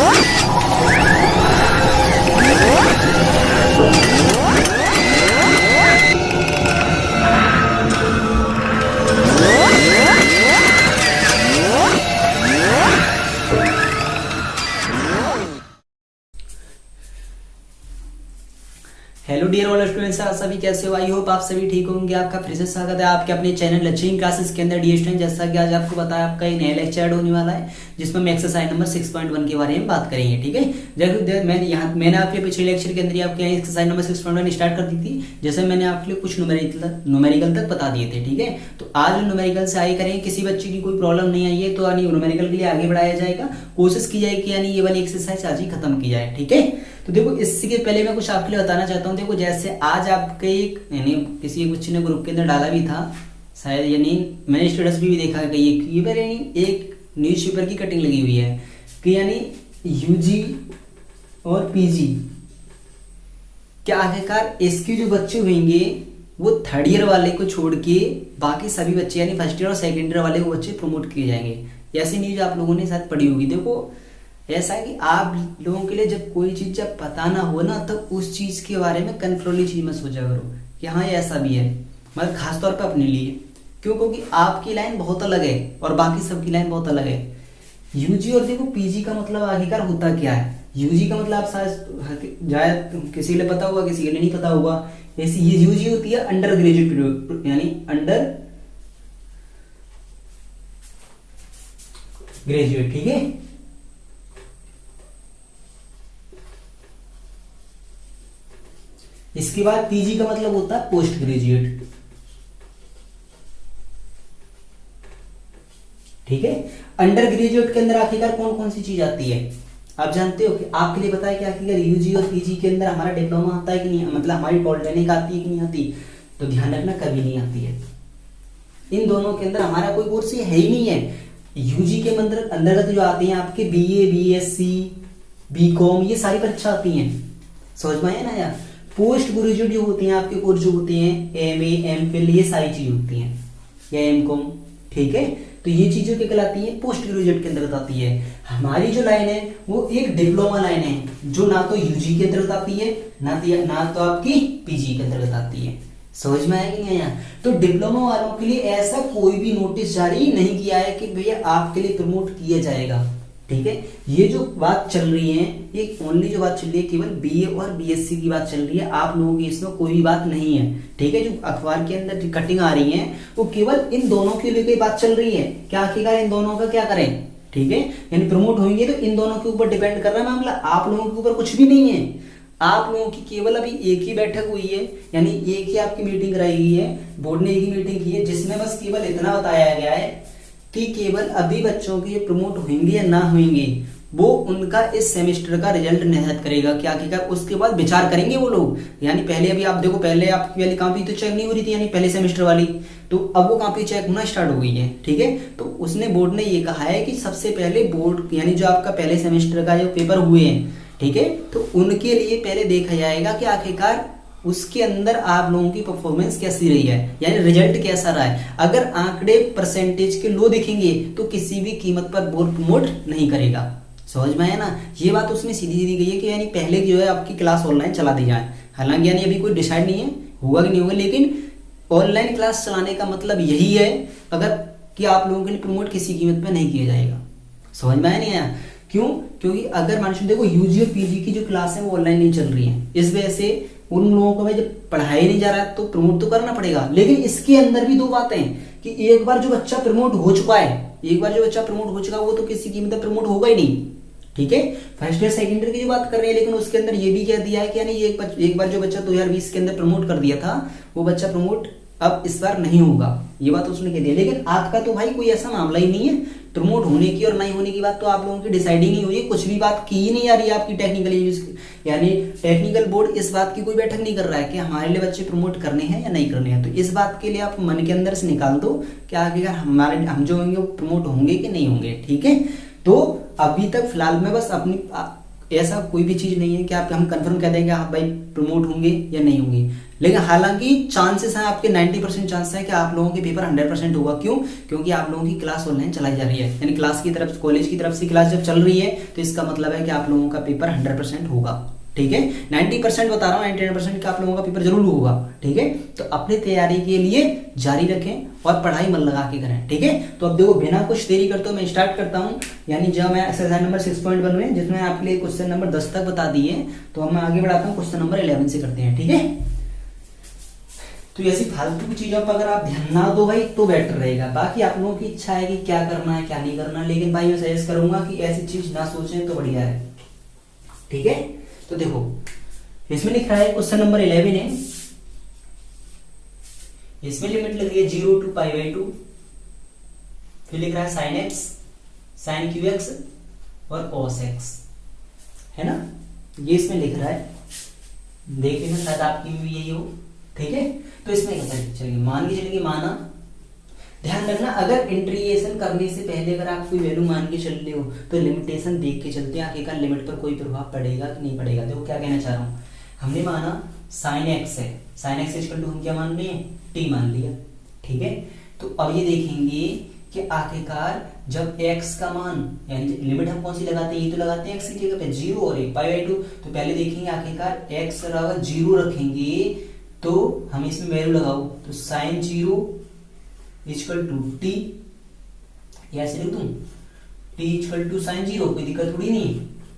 Hello dear all students, आप सभी कैसे हो? आई होप आप सभी ठीक होंगे। आपका फिर से स्वागत है आपके अपने चैनल लर्निंग क्लासेस के अंदर। डियर स्टूडेंट, जैसा कि आज आपको बताया, आपका एक नया लेक्चर ऐड होने वाला है जिसमें हम एक्सरसाइज नंबर 6.1 के बारे में बात करेंगे। ठीक है, जैसे मैंने आपके पिछले लेक्चर के अंदर आपके एक्सरसाइज नंबर 6.1 स्टार्ट कर दी थी, जैसे मैंने आपके लिए कुछ न्यूमेरिकल तक बता दिए थे। ठीक है, तो आज न्यूमेरिकल से आगे करेंगे। किसी बच्चे की कोई प्रॉब्लम नहीं आई है तो यानी न्यूमेरिकल के लिए आगे बढ़ाया जाएगा। कोशिश की जाए कि यानी ये वाली एक्सरसाइज आज ही खत्म की जाए। ठीक है, तो देखो इसके पहले मैं कुछ आपके लिए बताना चाहता हूँ। देखो जैसे आज आपके एक यानी किसी एक बच्चे ने ग्रुप के अंदर डाला भी था शायद, यानी मैंने स्टेटस भी देखा कि ये पर यानी एक न्यूज़पेपर की कटिंग लगी हुई है कि यानी यूजी और पीजी क्या आखिरकार इसके जो बच्चे होंगे वो थर्ड ईयर वाले को छोड़ के बाकी सभी बच्चे यानी फर्स्ट ईयर और सेकेंड ईयर वाले को बच्चे प्रमोट किए जाएंगे। ऐसी न्यूज आप लोगों ने शायद पढ़ी होगी। देखो ऐसा है कि आप लोगों के लिए जब कोई चीज जब पता ना हो ना, तब उस चीज के बारे में कंट्रोली चीज में सोचा करो कि हाँ ये ऐसा भी है, मगर खासतौर पर अपने लिए। क्यों? क्योंकि आपकी लाइन बहुत अलग है और बाकी सबकी लाइन बहुत अलग है। यूजी और देखो पीजी का मतलब आखिरकार होता क्या है। यूजी का मतलब आप शायद किसी के लिए पता होगा, किसी के लिए नहीं पता होगा। ऐसी ये यूजी होती है अंडर ग्रेजुएट, यानी अंडर ग्रेजुएट। ठीक है, इसके बाद पीजी का मतलब होता है पोस्ट ग्रेजुएट। ठीक है, अंडर ग्रेजुएट के अंदर आखिरकार कौन कौन सी चीज आती है आप जानते हो? कि आपके लिए बताया कि आखिरकार यूजी और पीजी के अंदर हमारा डिप्लोमा आता है कि नहीं, मतलब हमारी पॉलिटेक्निक आती है कि नहीं आती? तो ध्यान रखना कभी नहीं आती है। इन दोनों के अंदर हमारा कोई कोर्स है ही नहीं है। यूजी के अंतर्गत जो आते हैं आपके बीए, बीएससी, बीकॉम, ये सारी परीक्षा आती हैं। समझ में आया ना यार? पोस्ट ग्रेजुएट जो होती हैं आपके कोर्स जो होते हैं एमए, एमफिल, ये सारी चीज होती हैं, या एमकॉम। ठीक है, तो ये चीजों क्या कहलाती है? पोस्ट ग्रेजुएट के अंतर्गत आती है। हमारी जो लाइन है वो एक डिप्लोमा लाइन है जो ना तो यूजी के अंतर्गत आती है ना तो आपकी पीजी के अंतर्गत आती है। समझ में आया कि नहीं आया? तो डिप्लोमा वालों के लिए ऐसा कोई भी नोटिस जारी नहीं किया है कि भैया आपके लिए प्रमोट किया जाएगा। ठीक है, ये जो बात चल रही है ये ओनली जो बात चल रही है केवल बीए और बीएससी की बात चल रही है। आप लोगों की इसमें कोई भी बात नहीं है। ठीक है, जो अखबार के अंदर कटिंग आ रही है वो केवल इन दोनों के लिए बात चल रही है। क्या आखिरकार इन दोनों का क्या करें? ठीक है, यानी प्रमोट होंगे तो इन दोनों के ऊपर डिपेंड कर रहा है मामला। आप लोगों के ऊपर कुछ भी नहीं है। आप लोगों की केवल अभी एक ही बैठक हुई है, यानी एक ही आपकी मीटिंग कराई गई है, बोर्ड ने एक ही मीटिंग की है जिसमें बस केवल इतना बताया गया है कि केवल अभी बच्चों के प्रमोट होंगे या ना होंगे वो उनका इस सेमेस्टर का रिजल्ट निर्धारित करेगा। क्या आखिरकार उसके बाद विचार करेंगे वो लोग। यानी पहले अभी आप देखो, पहले आपकी वाली कॉपी तो चेक नहीं हो रही थी, यानी पहले सेमेस्टर वाली, तो अब वो कॉपी चेक होना स्टार्ट हो गई है। ठीक है, तो उसने बोर्ड ने ये कहा है कि सबसे पहले बोर्ड यानी जो आपका पहले सेमेस्टर का जो पेपर हुए हैं, ठीक है, तो उनके लिए पहले देखा जाएगा कि आखिरकार उसके अंदर आप लोगों की परफॉर्मेंस कैसी रही है, यानी रिजल्ट कैसा रहा है। अगर आंकड़े परसेंटेज के लो दिखेंगे तो किसी भी कीमत पर बोर्ड प्रमोट नहीं करेगा। समझ में आया ना? ये बात उसमें सीधी दी गई है कि यानी पहले जो है आपकी क्लास ऑनलाइन चला दी जाए। हालांकि यानी अभी कोई डिसाइड नहीं है होगा कि नहीं होगा, लेकिन ऑनलाइन क्लास चलाने का मतलब यही है अगर कि आप लोगों के लिए प्रमोट किसी कीमत पर नहीं किया जाएगा। समझ में आया नहीं आया? क्यों? क्योंकि अगर मान देखो यूजी और पीजी की जो क्लास है वो ऑनलाइन नहीं चल रही है, इस वजह से उन लोगों को जब पढ़ाया नहीं जा रहा है तो प्रमोट तो करना पड़ेगा। लेकिन इसके अंदर भी दो बातें कि एक बार जो बच्चा प्रमोट हो चुका है, वो तो किसी कीमत पर प्रमोट होगा ही नहीं। ठीक है, फर्स्ट ईयर सेकेंड ईयर की जो बात कर रहे हैं, लेकिन उसके अंदर ये भी कह दिया है कि यानी एक बार जो बच्चा 2020 के अंदर प्रमोट कर दिया था वो बच्चा प्रमोट अब इस बार नहीं होगा, ये बात उसने कह दिया। लेकिन आज का तो भाई कोई ऐसा मामला ही नहीं है। प्रमोट होने की और नहीं होने की बात तो आप लोगों की डिसाइड ही नहीं हुई है। कुछ भी बात की ही नहीं आ रही है आपकी यानी टेक्निकल बोर्ड इस बात की कोई बैठक नहीं कर रहा है कि हमारे लिए बच्चे प्रमोट करने हैं या नहीं करने हैं। तो इस बात के लिए आप मन के अंदर से निकाल दो कि आगे हम जो होंगे वो प्रमोट होंगे कि नहीं होंगे। ठीक है, तो अभी तक फिलहाल में बस अपनी ऐसा कोई भी चीज नहीं है कि आप हम कंफर्म कह देंगे हाँ भाई प्रमोट होंगे या नहीं होंगे। लेकिन हालांकि चांसेस हैं आपके 90% चांस है कि आप लोगों के पेपर 100% होगा। क्यों? क्योंकि आप लोगों की क्लास ऑनलाइन चलाई जा रही है, यानी क्लास की तरफ, कॉलेज की तरफ से क्लास जब चल रही है तो इसका मतलब है कि आप लोगों का पेपर 100% होगा। ठीक है, 90% बता रहा हूँ, 99% का आप लोगों का पेपर जरूर होगा। ठीक है, तो अपनी तैयारी के लिए जारी रखें और पढ़ाई मन लगा के करें। ठीक है, तो अब देखो बिना कुछ देरी करते हुए मैं स्टार्ट करता हूँ। यानी जब मैं एक्सरसाइज नंबर 6.1 में, जिसमें आपके लिए क्वेश्चन नंबर 10 तक बता दिए, तो अब मैं आगे बढ़ाता हूँ, क्वेश्चन नंबर 11 से करते हैं। ठीक है, तो ऐसी फालतू की चीजों पर अगर आप ध्यान ना दो भाई तो बेटर रहेगा। बाकी आप लोगों की इच्छा है कि क्या करना है क्या नहीं करना, लेकिन भाई मैं सजेस्ट करूंगा कि ऐसी चीज ना सोचें तो बढ़िया है। ठीक है, तो देखो इसमें लिख रहा है क्वेश्चन नंबर 11 है, इसमें लिमिट लग रही है 0 to π/2, फिर लिख रहा है sin x, sin qx और cos x, है ना, ये इसमें लिख रहा है। देख लेना, शायद आपकी भी यही हो। ठीक है, तो इसमें क्या करें, चलिए मान के चलिए, माना, ध्यान रखना अगर इंटीग्रेशन करने से पहले अगर आप कोई वैल्यू मान के चल रहे हो तो लिमिटेशन देख के चलते हैं, आखिरकार लिमिट पर कोई प्रभाव पड़ेगा कि नहीं पड़ेगा। देखो क्या कहना चाह रहा हूं, हमने माना sin x है, sin x इक्वल टू हम क्या मान रहे हैं, t मान लिया। ठीक है, तो अब ये देखेंगे कि आखिरकार जब x का मान, यानी लिमिट हम कौन सी लगाते हैं, ये तो लगाते हैं x की जगह पे 0 और 1 π/2, तो पहले देखेंगे आखिरकार x बराबर 0 रखेंगे तो हम इसमें वैल्यू लगाओ, तो sin 0 इक्वल टू t, ऐसे लिख दूं, t इक्वल टू sin 0, कोई दिक्कत थोड़ी नहीं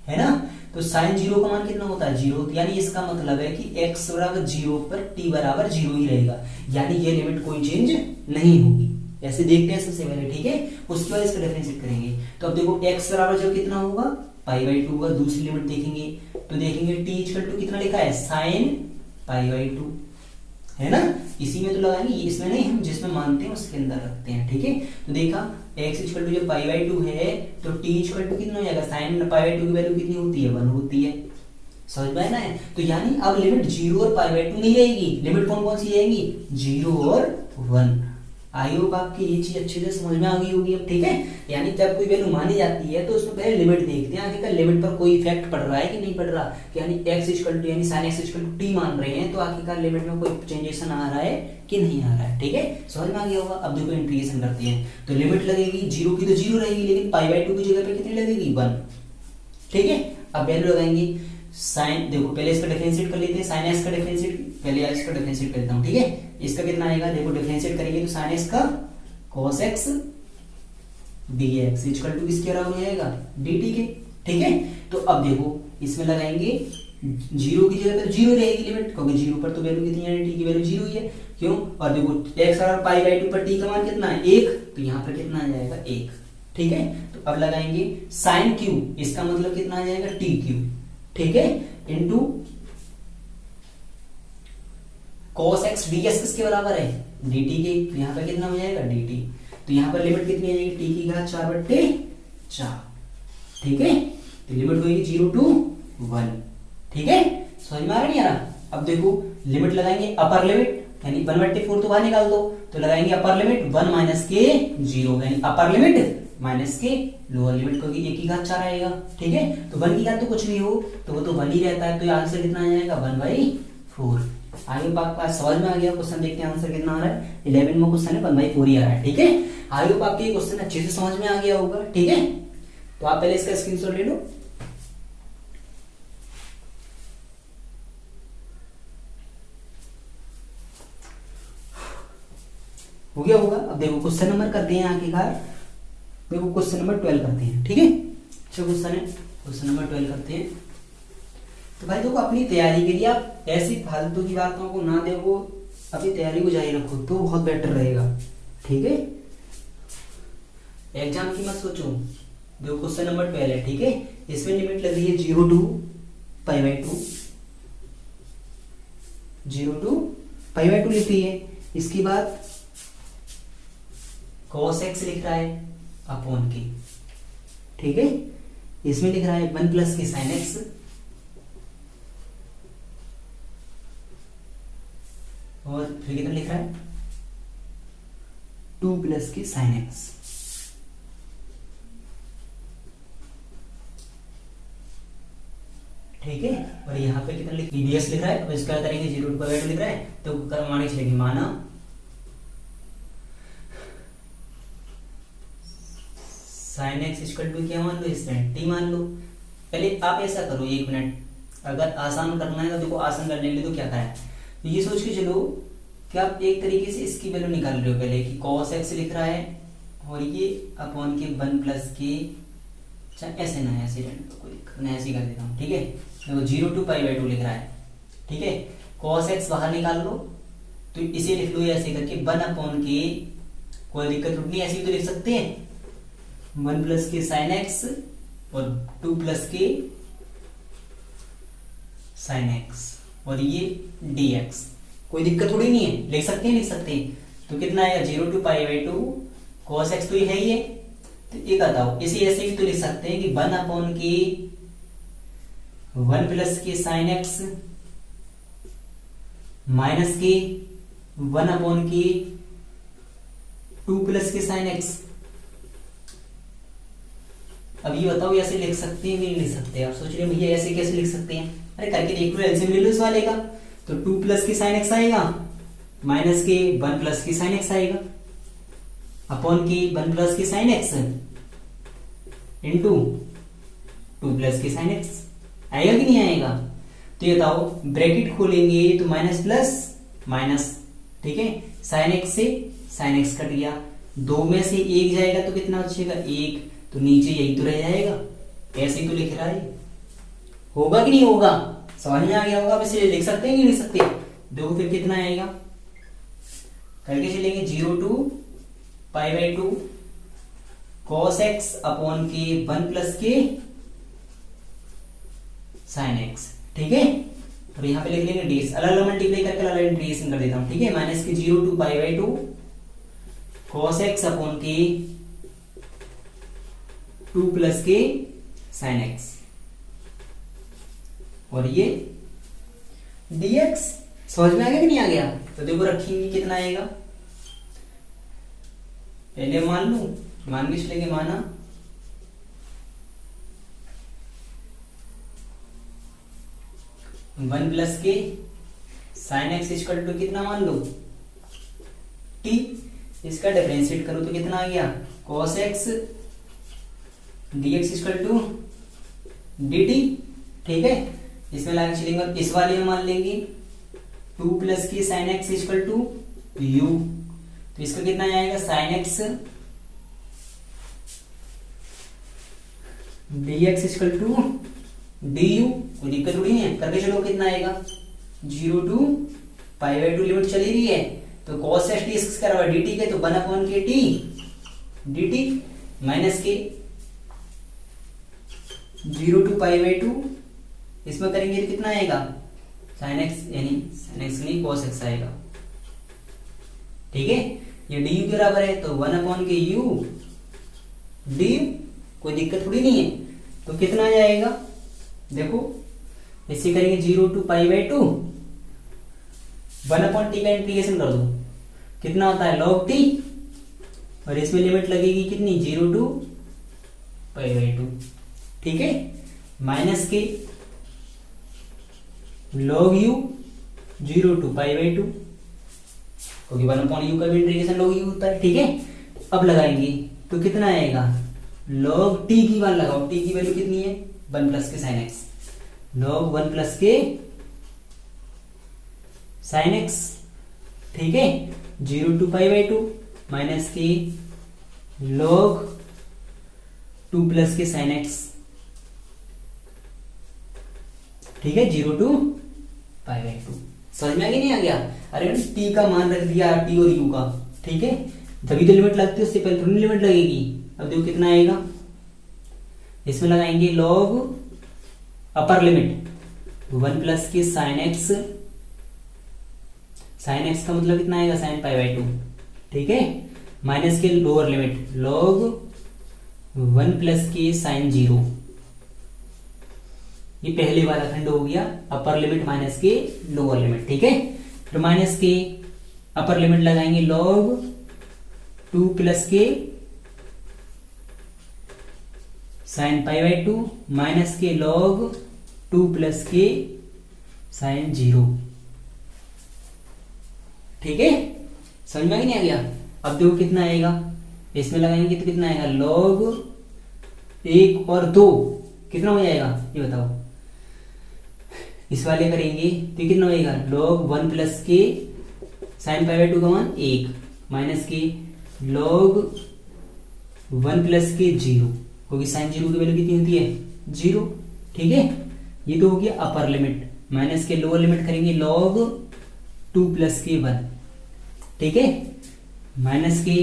है ना। तो sin 0 का मान कितना होता है, 0, यानी इसका मतलब है कि x बराबर 0 पर t बराबर 0 ही रहेगा, यानी ये लिमिट कोई चेंज नहीं होगी। ऐसे देखते हैं सबसे पहले। ठीक है, उसके बाद इसका डिफरेंशिएट करेंगे। तो अब देखो x बराबर जब कितना होगा, π/2 होगा। दूसरी लिमिट देखेंगे तो देखेंगे t इक्वल टू कितना लिखा है, sin π/2, है ना, इसी में तो लगाएंगे, इसमें नहीं, हम जिसमें मानते हैं उसके अंदर रखते हैं। ठीक है, तो देखा x इक्वल टू जब π/2 है तो t इक्वल टू कितना हो जाएगा, sin π/2 की वैल्यू कितनी होती है, 1 होती है। समझ में आना है, तो यानी अब लिमिट 0 और π/2 नहीं रहेगी, लिमिट कौन कौन सी रहेंगी, 0 और 1। आई होप आपकी ये चीज अच्छे से समझ में आ गई होगी अब। ठीक है, यानी जब कोई वैल्यू मानी जाती है तो उसमें पहले लिमिट देखते हैं, आखिरकार लिमिट पर कोई इफेक्ट पड़ रहा है कि नहीं पड़ रहा, यानी x इक्वल टू, यानी sin x equal to t मान रहे हैं तो आखिरकार लिमिट में कोई चेंजेशन आ रहा है कि नहीं आ रहा है। ठीक है, समझ में आ गया होगा। अब देखो इंटीग्रेशन करते हैं, तो लिमिट लगेगी 0 की तो 0 रहेगी, लेकिन π/2 की जगह पे कितनी लगेगी, 1। ठीक है, अब वैल्यू लगाएंगे, साइन, देखो पहले इसका डिफरेंशिएट कर लेते हैं, sin x का डिफरेंशिएट, पहले इसका डिफरेंशिएट करता हूं। ठीक है, इसका कितना आएगा, देखो डिफरेंशिएट करेंगे तो sin x का cos x dx equal to किसके बराबर हो जाएगा, dt के। ठीक है, तो अब देखो इसमें लगाएंगे 0 की जगह पर 0 रहेगी लिमिट, क्योंकि 0 पर तो वैल्यू कितनी है, t की वैल्यू 0 ही है। क्यों, और देखो x बराबर π/2 पर t का मान कितना है, 1, तो यहाँ पर कितना आ जाएगा, 1। ठीक है, तो अब लगाएंगे sin q, इसका मतलब कितना आ जाएगा, tq। ठीक है, इनटू cos x ds किसके बराबर है, dt के, तो यहाँ पर कितना हो जाएगा, dt। तो यहाँ पर लिमिट कितनी आ जाएगी, t की घात 4/4। ठीक है, तो लिमिट होगी 0 to 1। ठीक है, समझ में आ रहा नहीं आ रहा। अब देखो लिमिट लगाएंगे, अपर लिमिट यानी 1/4 तो बाहर निकाल दो, तो लगाएंगे अपर लिमिट 1 माइनस के 0, यानी अपर लिमिट माइनस के लोअर लिमिट को 1 की घात 4 आएगा। ठीक है, तो 1 की घात तो कुछ भी हो तो वो तो 1 ही रहता है, तो आंसर कितना आ जाएगा, 1/4। आगे बात समझ में आ गया। क्वेश्चन देखते हैं आंसर कितना आ रहा है, 11 में क्वेश्चन है 1/4 ही आ रहा है। ठीक है, आई होप आपके क्वेश्चन अच्छे से समझ में आ गया होगा। ठीक है, तो आप पहले इसका स्क्रीनशॉट ले लो। हो गया होगा। अब देखो क्वेश्चन नंबर करते हैं आखिरकार, देखो क्वेश्चन नंबर 12 करते हैं। ठीक है, अच्छा क्वेश्चन है, क्वेश्चन नंबर 12 करते हैं। तो भाई देखो अपनी तैयारी के लिए आप ऐसी फालतू की बातों को ना देखो, अपनी तैयारी को जारी रखो तो बहुत बेटर रहेगा। ठीक है, एग्जाम की मत सोचो। देखो क्वेश्चन नंबर 12 है। ठीक है, इसमें लिमिट लग रही है 0 to π/2, 0 to π/2 लिख रही है। इसके बाद cos x लिख रहा है अपॉन के। ठीक है, इसमें लिख रहा है 1 प्लस के sin x, और फिर कितना लिख रहा है 2 प्लस के sin x। ठीक है। और यहाँ पे कितना ds लिख रहा है, अब इसका करेंगे 0 to पाई बाई 2 लिख रहा है, तो मान के चलेंगे माना साइन एक्स इक्वल टू क्या मान लो, इसमें टी मान लो। पहले आप ऐसा करो 1 मिनट, अगर आसान करना है तो देखो आसान करने के लिए तो क्या करें, तो ये सोच के चलो कि आप एक तरीके से इसकी वैल्यू निकाल रहे हो पहले कि cos x लिख रहा है और ये अपॉन के 1 प्लस के, ऐसे ना ऐसे तो कोई दिक्कत नहीं, ऐसे कर देता हूँ, ठीक है। देखो 0 to पाई बाई 2 लिख रहा है, ठीक है। cos x बाहर निकाल लो तो इसे लिख लो ऐसे करके 1 अपॉन के, कोई दिक्कत नहीं, ऐसे भी तो लिख सकते हैं 1 प्लस के साइन एक्स और 2 प्लस के साइन एक्स और ये dx, कोई दिक्कत थोड़ी नहीं है, लिख सकते हैं, लिख सकते हैं। तो कितना आएगा 0 to pi by 2 cos x तो ये है ही है, तो एक बताओ इसे ऐसे भी तो लिख सकते हैं कि 1 अपॉन के 1 प्लस के साइन एक्स माइनस के 1 अपॉन के 2 प्लस के साइन एक्स। अब ये बताओ ऐसे लिख सकते हैं कि नहीं लिख सकते? आप सोच रहे हो भैया ऐसे कैसे लिख सकते हैं, अरे करके देख लो, एलसीएम ले लो इस वाले का, तो 2 प्लस के साइन एक्स आएगा माइनस के 1 प्लस के साइन एक्स आएगा अपॉन के 1 प्लस के साइन एक्स इंटू 2 प्लस के साइन एक्स, आएगा कि नहीं आएगा? तो ये बताओ ब्रैकेट खोलेंगे तो माइनस प्लस माइनस, ठीक है, साइन एक्स से साइन एक्स कट गया, 2 में से 1 जाएगा तो कितना बचेगा 1, तो नीचे यही तो रह जाएगा, ऐसे ही तो लिख रहा है, होगा कि नहीं होगा? समझ में आ गया होगा? वैसे लिख सकते हैं कि नहीं लिख सकते? देखो फिर कितना आएगा, करके चलेंगे 0 to pi by 2 cos x upon के 1 प्लस के साइन एक्स, ठीक है। और यहाँ पे लिख लेंगे ds, अलग अलग मल्टीप्लाई करके अलग अलग इंटीग्रेशन कर देता हूं, ठीक है। माइनस के 0 to pi by 2 cos x upon के 2 प्लस के साइन एक्स और ये dx, समझ में आ गया कि नहीं आ गया? तो देखो रखेंगे कितना आएगा, पहले मान लू, मान के चलेंगे माना 1 प्लस के साइन एक्स इक्वल टू कितना मान लो t, इसका डिफरेंशिएट करो तो कितना आ गया cos x dx equal to dt, ठीक है। इसमें लाके चलेंगे, इस वाले में मान लेंगे 2 प्लस की sine x equal to u, तो इसका कितना आएगा sine x dx equal to du, कोई दिक्कत थोड़ी है, करके चलो कितना आएगा 0 to पाई बाई 2 लिमिट चली रही है, तो cos x t इसका करवा dt के, तो 1 अपॉन के t dt माइनस के 0 to पाई बाई 2, इसमें करेंगे तो कितना आएगा साइन एक्स, यानी साइन एक्स नहीं cos x आएगा, ठीक है। ये du के बराबर है तो 1 अपॉन के u du, कोई दिक्कत थोड़ी नहीं है। तो कितना आ जाएगा, देखो इसे करेंगे 0 to pi by 2 1 upon T का इंटीग्रेशन कर दो, कितना होता है log t, और इसमें लिमिट लगेगी कितनी 0 to पाई बाई 2, ठीक है। माइनस के log u 0 to pi by 2, क्योंकि 1 अपॉन u का भी इंटीग्रेशन log u होता है, ठीक है। अब लगाएंगे तो कितना आएगा log t की मान लगाओ, t की वैल्यू कितनी है 1 प्लस के साइन एक्स, log 1 प्लस के साइन एक्स, ठीक है, 0 to पाई बाई 2 माइनस के log 2 प्लस के साइन एक्स, ठीक है, 0 to पाई बाई 2। समझ में आ गया नहीं आ गया? अरे t का मान रख दिया t और u का, ठीक है, तभी तो लिमिट लगती है, उससे पहले थोड़ी लिमिट लगेगी। अब देखो कितना आएगा, इसमें लगाएंगे log अपर लिमिट 1 प्लस के साइन एक्स, साइन एक्स का मतलब कितना आएगा साइन पाई बाई 2, ठीक है, माइनस के लोअर लिमिट log 1 प्लस के साइन 0, ये पहले वाला खंड हो गया, अपर लिमिट माइनस के लोअर लिमिट, ठीक है। फिर माइनस के अपर लिमिट लगाएंगे log 2 प्लस के साइन पाई बाई 2 माइनस के log 2 प्लस के साइन 0। ठीक है, समझ में नहीं आ गया? अब देखो कितना आएगा, इसमें लगाएंगे तो कितना आएगा, log 1 और 2 कितना हो जाएगा ये बताओ। इस वाले करेंगे तो कितना होएगा, log 1 प्लस के साइन पाई बाई 2 का मान 1 माइनस के log 1 प्लस के 0, क्योंकि साइन 0 की वैल्यू कितनी होती है 0। ठीक है, ये तो हो गया अपर लिमिट, माइनस के लोअर लिमिट करेंगे log 2 प्लस के 1। ठीक है, माइनस के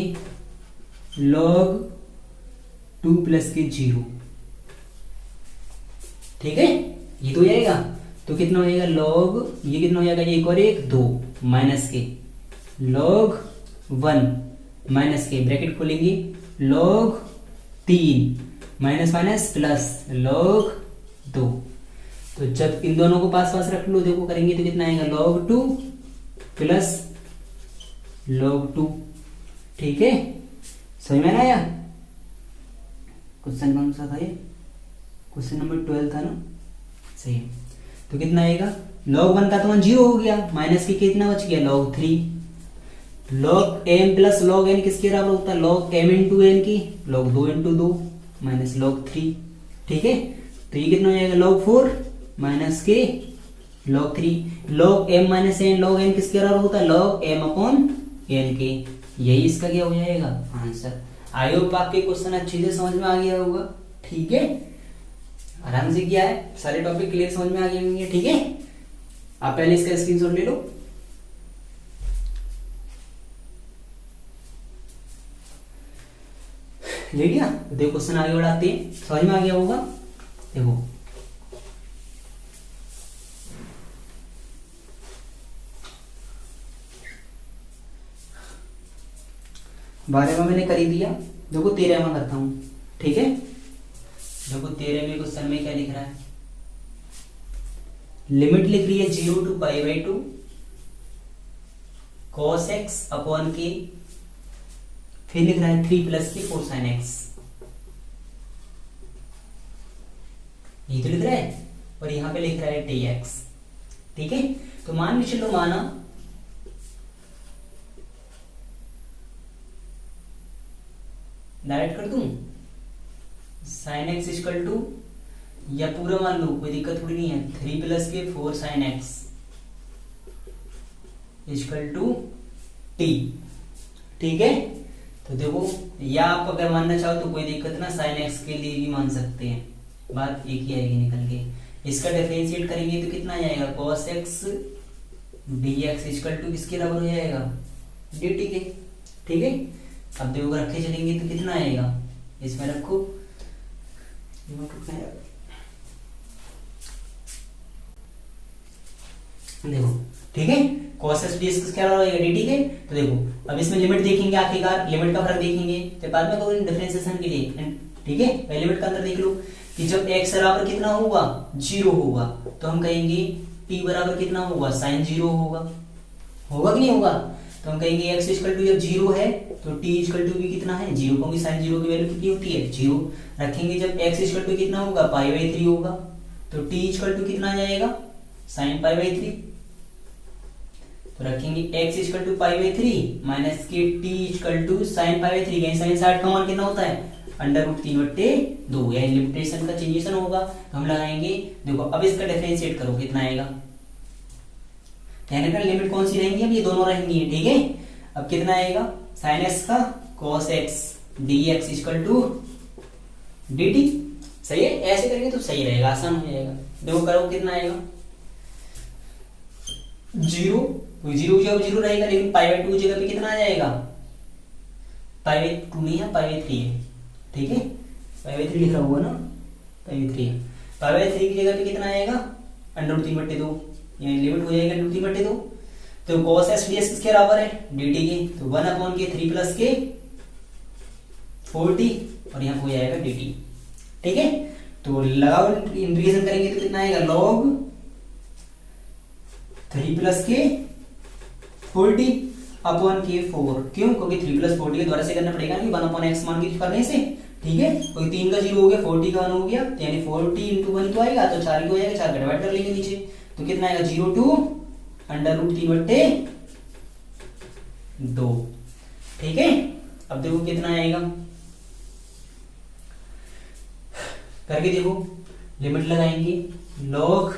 log 2 प्लस के 0। ठीक है, ये तो हो जाएगा, तो कितना हो जाएगा log, ये कितना हो जाएगा, एक और एक 2 माइनस के log 1 माइनस के ब्रैकेट खोलेंगे log 3 minus minus plus log 2। तो जब इन दोनों को पास पास रख लो, देखो करेंगे तो कितना आएगा log 2 प्लस log 2। ठीक है, समझ में आया? क्वेश्चन कौन सा था ये, क्वेश्चन नंबर 12 था ना, सही है। तो कितना आएगा, log 1 का तो 0 हो गया, माइनस के कितना बच गया log 3। log m plus log n किसके बराबर होता है, log m इंटू n की log 2 इंटू 2 माइनस log 3। ठीक है, तो ये कितना हो जाएगा log 4 माइनस के log 3। log m minus n log n किसके बराबर होता है, log m अपॉन n के। यही इसका क्या हो जाएगा आंसर। आई होप आपके क्वेश्चन अच्छे से समझ में आ गया होगा। ठीक है, आराम से किया है, सारे टॉपिक क्लियर समझ में आ गए होंगे। ठीक है, आप पहले इसका स्क्रीनशॉट ले लो। ले लिया? देखो क्वेश्चन आगे बढ़ाते हैं, समझ में आ गया होगा। देखो बारह में मैंने कर ही दिया, देखो 13 में करता हूं। ठीक है, देखो 13 में क्वेश्चन में क्या लिख रहा है, लिमिट लिख रही है 0 to pi by 2 cos x upon के, फिर लिख रहा है 3 प्लस के 4 sin x। ये तो लिख रहा है, और यहां पे लिख रहा है dx। ठीक है, तो मान के चलो, माना डायरेक्ट कर दूं sin x इक्वल टू, या पूरा मान लो, कोई दिक्कत थोड़ी नहीं है, 3 प्लस के 4 sin x equal to t। ठीक है, तो देखो, या आप अगर मानना चाहो तो कोई दिक्कत ना, sin x के लिए भी मान सकते हैं, बात एक ही आएगी निकल के। इसका डिफरेंशिएट करेंगे तो कितना आ जाएगा, cos x dx equal to किसके बराबर हो जाएगा, dt के। ठीक है, अब देखो रखे चलेंगे तो कितना आएगा, इसमें रखो, देखो। ठीक है, cos x dx किसके बराबर होगा, dt के। तो देखो अब इसमें लिमिट देखेंगे, आखिरकार लिमिट का फर्क देखेंगे, तो बाद में करोगे डिफरेंशिएशन के लिए। ठीक है, पहले लिमिट का अंदर देख लो कि जब x बराबर कितना होगा, 0 होगा, तो हम कहेंगे t बराबर कितना होगा, sin 0 होगा। होगा कि नहीं होगा, तो हम कहेंगे x इक्वल टू, जब 0 है तो t इक्वल टू भी कितना है 0, क्योंकि sin 0 की वैल्यू कितनी होती है 0। रखेंगे जब x इक्वल टू कितना होगा, पाई बाई 3 होगा, तो t इक्वल टू कितना आ जाएगा, sin पाई बाई 3। तो रखेंगे x equal to pi by 3 minus के t equal to sin pi by 3। कहीं sin 60 का मान कितना होता है, अंडर रूट 3/2, यानी लिमिटेशन का चेंजेशन होगा, तो हम लगाएंगे। देखो अब इसका डिफरेंशिएट करो, कितना आएगा, लिमिट कौन सी रहेंगी, अब ये दोनों रहेंगी। ठीक है, अब कितना आएगा, sin x का cos x dx equal to dt। सही है, ऐसे करेंगे तो सही रहेगा, आसान हो जाएगा। देखो करो कितना आएगा, 0 की जगह 0 रहेगा, लेकिन पाई बाई 2 जगह पे कितना आ जाएगा, पाई बाई 2 नहीं है, पाई बाई 3 है। ठीक है, पाई बाई 3 लिख रहा होगा ना, पाई बाई 3 है। पाई बाई 3 की जगह पे कितना आएगा, अंडर रूट 3/2, यानी लिमिट हो जाएगा अंडर रूट 3/2। तो cos x dx किसके बराबर है, dt के, तो 1 अपॉन के 3 प्लस के 4t, और यहाँ हो जाएगा dt। ठीक है, तो लगाओ, इंटीग्रेशन करेंगे तो कितना आएगा, log 3 प्लस के 4t अपॉन के 4। क्यों, क्योंकि 3 प्लस 4t के द्वारा से करना पड़ेगा, 1 अपॉन x मान के करने से ठीक है, कोई 3 का 0 हो गया, 40 का 1 हो गया, तो यानी 40 इंटू 1 तो आएगा, तो 4 ही तो आएगा, 4 का डिवाइड कर लेंगे नीचे, तो कितना आएगा 0 अंडर रूट 3/2। ठीक है, अब देखो कितना आएगा, करके देखो, लिमिट लगाएंगे, log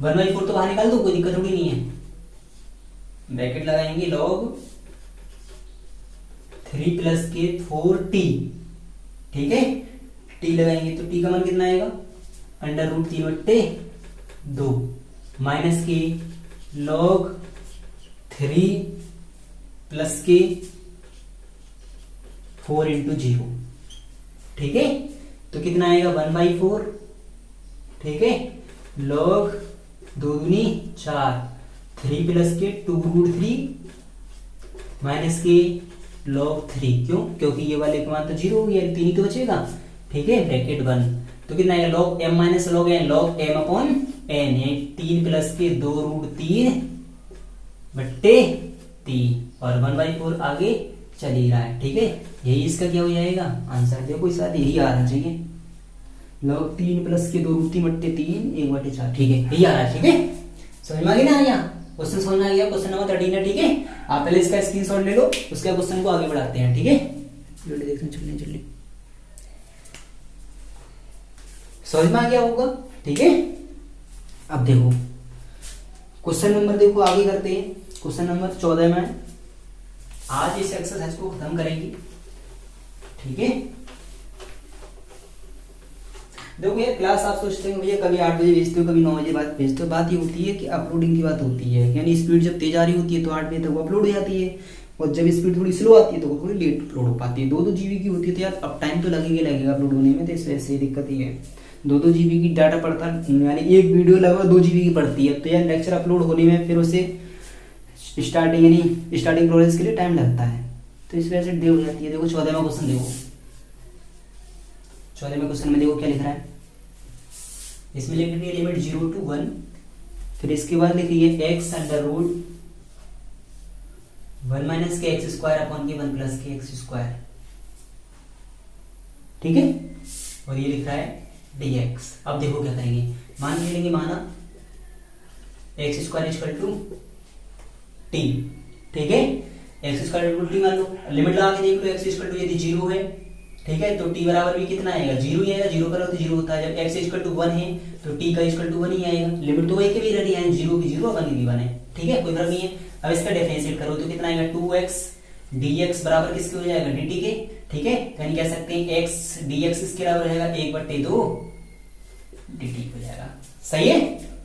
1/4 तो बाहर निकाल दो, कोई दिक्कत थोड़ी नहीं है, ब्रैकेट लगाएंगे log 3 प्लस के 4t, ठीक है, t लगाएंगे तो t का मान कितना आएगा अंडर रूट 3/2 माइनस के log 3 प्लस के 4 इंटू 0, ठीक है, तो कितना आएगा 1/4, ठीक है, log 2 दूनी 4, 3 प्लस के 2√3 माइनस के log 3, क्यों, क्योंकि ये वाले का मान तो 0 हो गया, 3 ही तो बचेगा, ठीक है, ब्रैकेट 1, तो कितना आएगा log m minus log n, log m upon n, यानी 3 प्लस के 2√3/3 और 1/4 आगे चल ही रहा है, ठीक है, यही इसका क्या हो जाएगा आंसर, देखो इस बात यही आ रहा चाहिए, log 3 प्लस के 2√3/3 1/4, ठीक है, यही आ रहा है, ठीक है, समझ में आ गया ना, यहाँ क्वेश्चन समझ में आ गया, क्वेश्चन नंबर 13 है, ठीक है, आप पहले इसका स्क्रीनशॉट ले लो, उसके क्वेश्चन को आगे बढ़ाते हैं, ठीक है, देखते चलिए चलिए, समझ में आ गया होगा, ठीक है, अब देखो क्वेश्चन नंबर, देखो आगे करते हैं, क्वेश्चन नंबर 14 में आज इस एक्सरसाइज को खत्म करेंगे, ठीक है, देखो ये क्लास आप सोचते हैं भैया कभी 8 बजे भेजते हो, कभी 9 बजे बात भेजते हो, बात ये होती है कि अपलोडिंग की बात होती है, यानी स्पीड जब तेज आ रही होती है तो 8 बजे तक वो अपलोड हो जाती है, और जब स्पीड थोड़ी स्लो आती है तो वो थोड़ी लेट अपलोड हो पाती है, 2-2 जीबी की होती है, तो यार अब टाइम तो लगेगा अपलोड होने में, तो इस वजह से दिक्कत ही है, 2-2 जीबी की डाटा पड़ता है, यानी एक वीडियो लगभग 2 जीबी की पड़ती है, तो यार लेक्चर अपलोड होने में फिर उसे स्टार्टिंग प्रोसेस के लिए टाइम लगता है, तो इस वजह से देर हो जाती है। देखो 14वां क्वेश्चन, देखो 14वें क्वेश्चन में देखो क्या लिख रहा है, इसमें लिख रही है लिमिट 0 to 1, फिर इसके बाद लिख रही है x अंडर रूट 1 माइनस के एक्स स्क्वायर अपॉन के 1 प्लस के एक्स स्क्वायर, ठीक है, और ये लिख रहा है dx। अब देखो क्या करेंगे, मान ले लेंगे, माना x square equal to t, ठीक है, x square equal to t मान लो, लिमिट लगा के देख लो, एक्स इक्वल टू यदि 0 है, ठीक है, तो t बराबर भी कितना आएगा 0 ही आएगा, 0 करो तो 0 होता है, जब x इक्वल टू 1 है तो t का इक्वल टू 1 ही आएगा, लिमिट तो वही के भी रही है, 0 की 0 1 की 1 है, ठीक है, कोई फर्क नहीं है। अब इसका डिफरेंशिएट करो तो कितना आएगा 2x dx बराबर किसके हो जाएगा dt के, ठीक है, यानी कह सकते हैं x dx किसके बराबर रहेगा 1/2 dt हो जाएगा, सही है,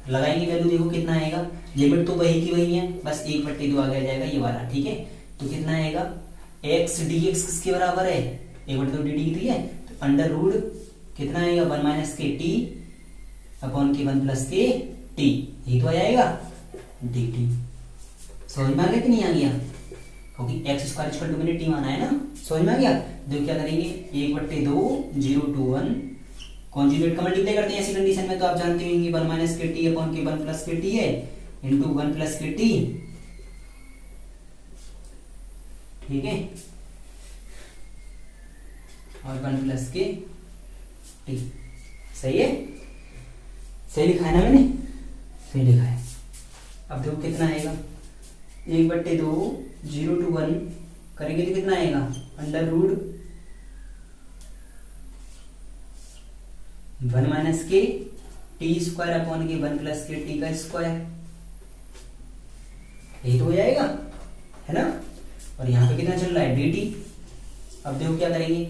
लगाएंगे वैल्यू, देखो कितना आएगा, लिमिट तो वही की वही है, बस 1/2 आ जाएगा ये वाला, ठीक है, तो कितना आएगा x dx किसके बराबर है 1/2 dt की, है, तो अंडर रूट कितना आएगा 1 माइनस के टी अपॉन के 1 प्लस के टी, यही तो आ जाएगा dt। समझ में आ गया कि नहीं आ गया, क्योंकि एक्स स्क्वायर इक्वल टू मैंने टी माना है ना, समझ में आ गया। देखो क्या करेंगे 1/2 0 to 1 कॉन्जुगेट का मल्टीप्लाई करते हैं ऐसी कंडीशन में, तो आप जानते होंगे 1 माइनस के टी अपॉन के 1 प्लस के टी है इंटू 1 प्लस के टी, ठीक है, और 1 प्लस के टी, सही है, सही लिखा है ना मैंने, सही लिखा है। अब देखो कितना आएगा 1/2 0 to 1 करेंगे तो कितना आएगा अंडर रूट 1 माइनस के टी स्क्वायर अपॉन के 1 प्लस के टी का स्क्वायर, यही तो हो जाएगा, है ना, और यहाँ पे कितना चल रहा है dt। अब देखो क्या करेंगे,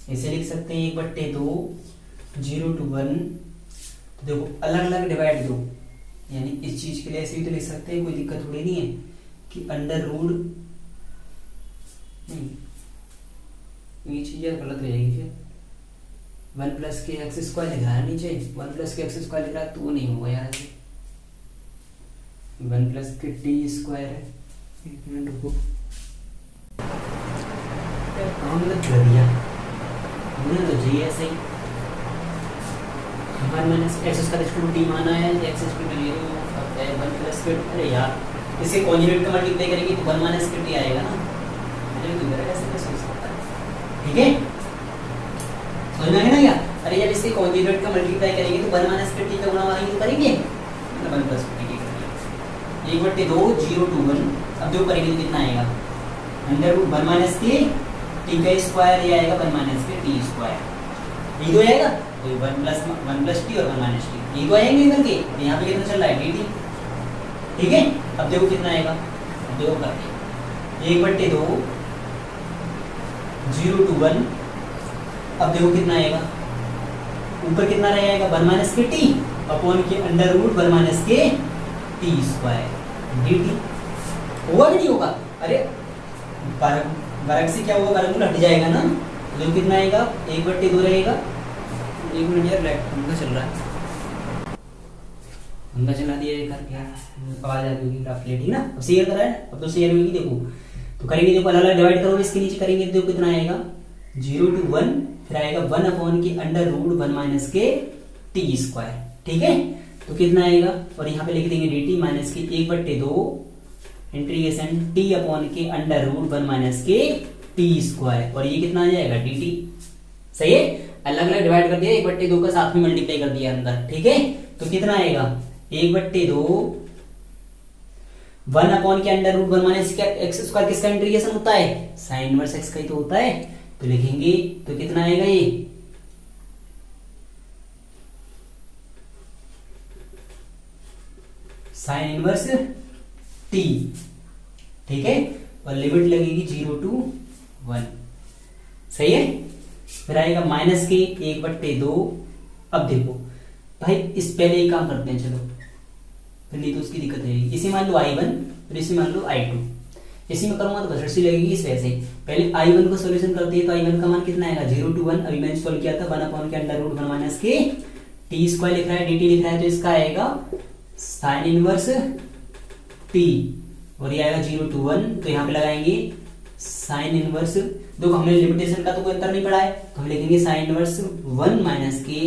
इसे लिख सकते हैं 1/2 0 to 1, तो देखो अलग अलग डिवाइड दो, यानी इस चीज के लिए ऐसे भी तो लिख सकते हैं, कोई दिक्कत थोड़ी नहीं है कि अंडर रूट, नहीं ये चीज यार गलत हो जाएगी, फिर 1 प्लस के एक्स स्क्वायर लिख रहा है नीचे, 1 प्लस के एक्स स्क्वायर लिख रहा है तो वो नहीं होगा यार, 1 प्लस के टी स्क्वायर है, एक मिनट रुको, काम लग दिया हमने तो जी ऐसे ही 1 minus x square equal to t माना है, एक्स इक्वल टू 0 अब 1 प्लस के, अरे यार इसके कॉन्जुगेट का मल्टीप्लाई करेंगे तो 1 माइनस के टी आएगा ना, ऐसे सोच सकता है, ठीक है, समझ में आया ना क्या? अरे यार इसके कॉन्जुगेट का मल्टीप्लाई करेंगे तो 1 माइनस के टी का गुणा वहीं तो करेंगे, मतलब 1 प्लस के टी करेंगे, 1/2 0 to 1, अब जो करेंगे तो कितना आएगा, अंडर रूट 1 माइनस के टी का स्क्वायर, ये आएगा 1 माइनस के टी स्क्वायर, ये तो आएगा, तो 1 प्लस टी और 1 माइनस टी, ये तो आएंगे इधर के, यहाँ पे कितना चल रहा है dt, ठीक है। अब देखो कितना आएगा, अब देखो करते हैं 1/2 0 to 1, अब देखो कितना आएगा, ऊपर कितना रहेगा 1 माइनस के टी अपॉन के अंडर रूट 1 माइनस के टी स्क्वायर dt, होगा कि नहीं होगा? अरे वर्ग से क्या होगा, वर्गमूल हट जाएगा ना, तो कितना आएगा 1/2 रहेगा, 1 मिनट यार पंखा चल रहा है, पंखा चला दिया करके आवाज आ रही होगी काफी लेट, ठीक ना। अब शेयर करा है, अब तो शेयर होगी, देखो तो करेंगे, देखो अलग अलग डिवाइड करोगे, इसके नीचे करेंगे तो कितना आएगा 0 to 1, फिर आएगा 1 अपॉन के अंडर रूट 1 माइनस के टी स्क्वायर, ठीक है, तो कितना आएगा, और यहाँ पे लिख देंगे dt माइनस के 1/2 इंटीग्रेशन टी अपॉन के अंडर रूट 1 माइनस के टी स्क्वायर, और ये कितना आ जाएगा dt, सही है, अलग अलग डिवाइड कर दिया, 1/2 का साथ में मल्टीप्लाई कर दिया अंदर, ठीक है, तो कितना आएगा 1/2 1 अपॉन के under root 1 minus x square, किसका इंटीग्रेशन होता है, साइन इनवर्स एक्स का ही तो होता है, तो लिखेंगे तो कितना आएगा ये साइन इनवर्स टी, ठीक है, और लिमिट लगेगी 0 to 1, सही है, फिर आएगा माइनस के 1/2, अब देखो भाई इस पहले ही काम करते हैं, चलो फिर नहीं तो उसकी दिक्कत रहेगी, इसे मान लो I1 फिर इसे मान लो I2, इसी में करूंगा तो घसट सी लगेगी, इस वजह से पहले I1 को सॉल्यूशन करते हैं, तो I1 का मान कितना आएगा 0 to 1, अभी मैंने सॉल्व किया था 1 अपॉन के अंडर रूट 1 माइनस के टी स्क्वायर लिख रहा है, dt लिख रहा है, तो इसका आएगा साइन इनवर्स टी, और ये आएगा 0 to 1, तो यहाँ पे लगाएंगे साइन इनवर्स, देखो हमने लिमिटेशन का तो कोई अंतर नहीं पड़ा है, तो हम लिखेंगे साइन इनवर्स 1 माइनस के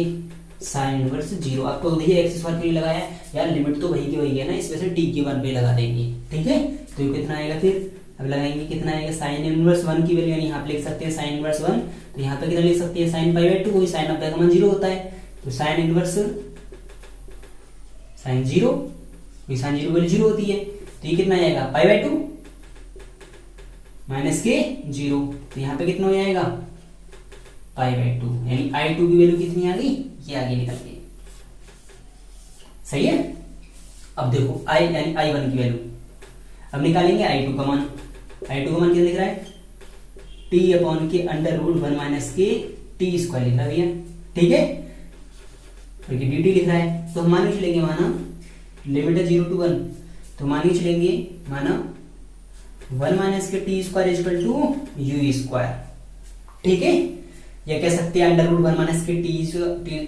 साइन इनवर्स 0, आपको देखिए एक्स स्क्वायर के लिए लगाया यार, लिमिट तो वही की वही है ना, इस वजह से टी के 1 पे लगा देंगे, ठीक है, तो ये कितना आएगा, फिर अब लगाएंगे कितना आएगा साइन इनवर्स 1 की वैल्यू, यानी यहाँ पे लिख सकते हैं साइन इनवर्स 1, तो यहाँ पे कितना लिख सकते हैं साइन π/2, कोई साइन ऑफ का मान 0 होता है, तो साइन इनवर्स साइन 0, कोई साइन 0 वैल्यू 0 होती है, तो ये कितना आएगा π/2 माइनस के 0, तो यहाँ पे कितना हो जाएगा π/2, यानी I2 की वैल्यू कितनी आ गई, ये आगे निकल गई, सही है। अब देखो I यानी I1 की वैल्यू अब निकालेंगे, I2 का मान, I2 का मान कितना लिख रहा है t अपॉन के अंडर रूट 1 माइनस के टी स्क्वायर लिख रहा है भैया, ठीक है, क्योंकि dt लिख रहा है, तो हम मान के चलेंगे माना लिमिट है 0 to 1, तो मान के चलेंगे माना 1 माइनस के t square equal to u square, ठीक है, या कह सकते हैं अंडर रूट 1 माइनस के टी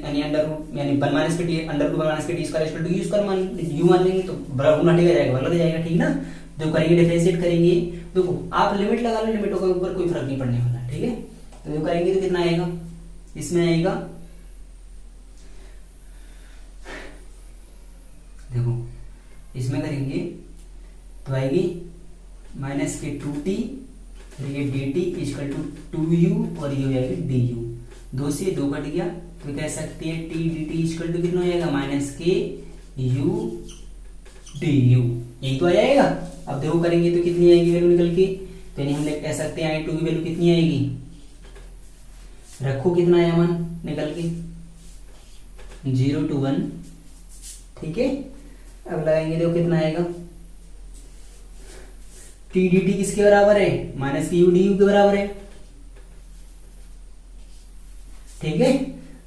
यानी अंडर रूट यानी 1 माइनस के टी अंडर रूट 1 माइनस के t square equal to u square, मान यू मान लेंगे तो बराबर हटेगा जाएगा, बदल जाएगा, ठीक ना, जो करेंगे डिफरेंशिएट करेंगे, देखो आप लिमिट लगा लो, लिमिटों के ऊपर कोई फर्क नहीं पड़ने वाला, ठीक है, तो जो करेंगे तो कितना आएगा, इसमें आएगा देखो इसमें करेंगे तो आएगी माइनस के 2t, ये dt इक्वल टू 2u, और ये हो जाएगी du, 2 से 2 कट गया, तो कह सकते हैं t dt इक्वल टू कितना हो जाएगा माइनस के u du, यही तो आ जाएगा। अब देखो करेंगे तो कितनी आएगी वैल्यू निकल के, तो यानी हम कह सकते हैं I2 की वैल्यू कितनी आएगी, रखो कितना आया मान निकल के 0 to 1, ठीक है, अब लगाएंगे देखो कितना आएगा t dt किसके बराबर है, माइनस की u du के बराबर है, ठीक है,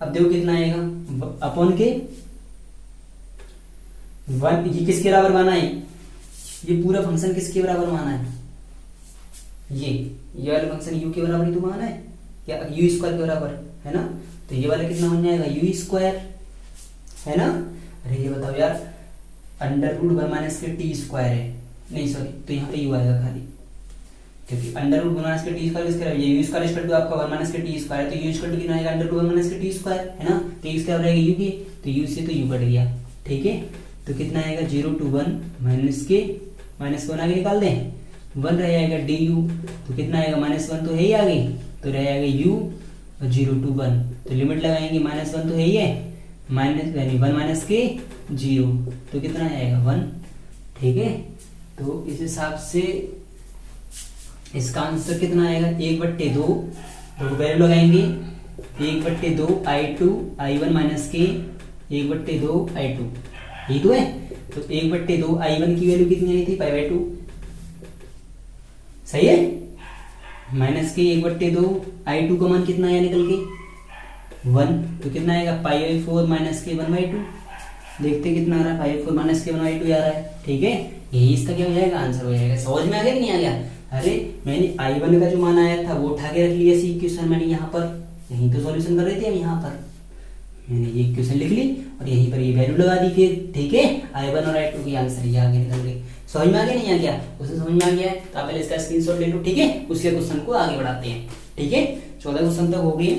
अब देखो कितना आएगा अपॉन के 1, ये किसके बराबर माना है, ये पूरा फंक्शन किसके बराबर माना है, ये वाला फंक्शन u के बराबर ही तो माना है, क्या u स्क्वायर के बराबर है ना, तो ये वाला कितना बन जाएगा u स्क्वायर, है ना, अरे ये बताओ यार अंडर रूट 1 माइनस के टी स्क्वायर है, नहीं सॉरी, तो यहाँ पे यू आएगा खाली, क्योंकि अंडर रूट 1 माइनस के टी स्क्वायर किसका ये यू स्क्वायर इक्वल टू आपका 1 माइनस के टी स्क्वायर, तो यू इक्वल टू कितना आएगा अंडर रूट 1 माइनस के टी स्क्वायर, है ना, तो इसका रहेगा यू की, तो यू से तो यू कट गया, ठीक है, तो कितना आएगा 0 to 1 माइनस के माइनस वन आगे निकाल दें, 1 रह जाएगा डी यू, तो कितना आएगा -1 तो है ही आगे, तो रह जाएगा u और 0 to 1, तो लिमिट लगाएंगे -1 तो है ही है, माइनस यानी 1 माइनस के 0, तो कितना आएगा 1। ठीक है, तो इस हिसाब से इसका आंसर कितना आएगा 1/2, तो वैल्यू लगाएंगे 1/2 i2 i1 माइनस के 1/2 i2, यही तो है। तो 1/2 i1 की वैल्यू कितनी आई थी π/2, सही है, माइनस के 1/2 i2 का मान कितना आया निकल के 1, तो कितना आएगा π/4 माइनस के 1/2, देखते कितना आ रहा है, π/4 माइनस के 1/2 आ रहा है। ठीक है, यही इसका क्या हो जाएगा आंसर हो जाएगा। समझ में आ गया कि नहीं आ गया? अरे मैंने i1 का जो मान आया था वो उठा के रख लिया सी इक्वेशन, मैंने यहाँ पर यहीं तो सॉल्यूशन कर रहे थे हम, यहाँ पर मैंने ये इक्वेशन लिख ली और यहीं पर ये वैल्यू लगा दी फिर। ठीक है, i1 और i2 की आंसर ये आगे निकल गई। समझ में आ गया नहीं आ गया? उसे समझ में आ गया है तो आप पहले इसका स्क्रीनशॉट ले लो। ठीक है, उसके क्वेश्चन को आगे बढ़ाते हैं। ठीक है, 14 क्वेश्चन तक हो गए,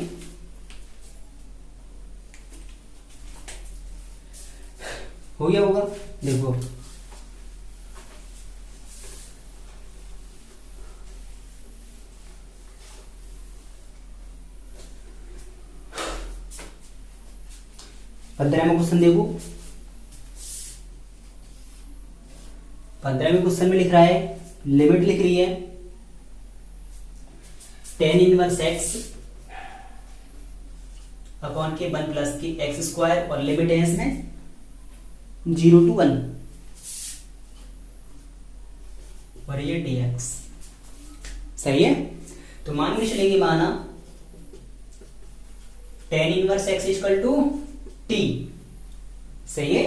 हो गया होगा, देखो पंद्रहवें क्वेश्चन देखो, 15वें क्वेश्चन में लिख रहा है, लिमिट लिख रही है tan इनवर्स x अपॉन के 1 प्लस की एक्स स्क्वायर, और लिमिट है इसमें 0 to 1 और ये dx। सही है, तो मान के चलेंगे माना tan inverse x equal to t। सही है,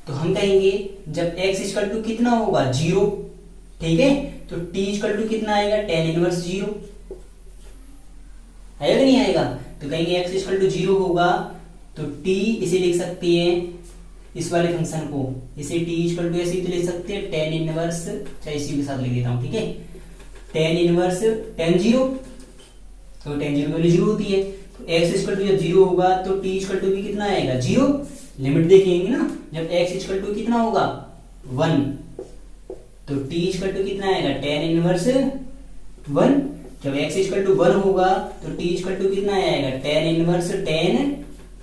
तो हम कहेंगे जब x इक्वल टू कितना होगा 0, ठीक है, तो t इक्वल टू कितना आएगा tan इनवर्स 0, आएगा कि नहीं आएगा? तो कहेंगे x इक्वल टू 0 होगा तो t इसे लिख सकते हैं इस वाले फंक्शन को, इसे t इक्वल टू ऐसे तो लिख सकते हैं tan इनवर्स, चाहे इसी के साथ लिख देता हूं। ठीक है, tan इनवर्स tan 0, तो tan 0 वैल्यू 0 होती है, तो x इक्वल टू जब 0 होगा तो t इक्वल टू भी कितना आएगा 0। लिमिट देखेंगे ना, जब x इक्वल टू कितना होगा 1, तो t इक्वल टू कितना आएगा tan इनवर्स 1। जब x इक्वल टू 1 होगा तो t इक्वल टू कितना आएगा tan इनवर्स tan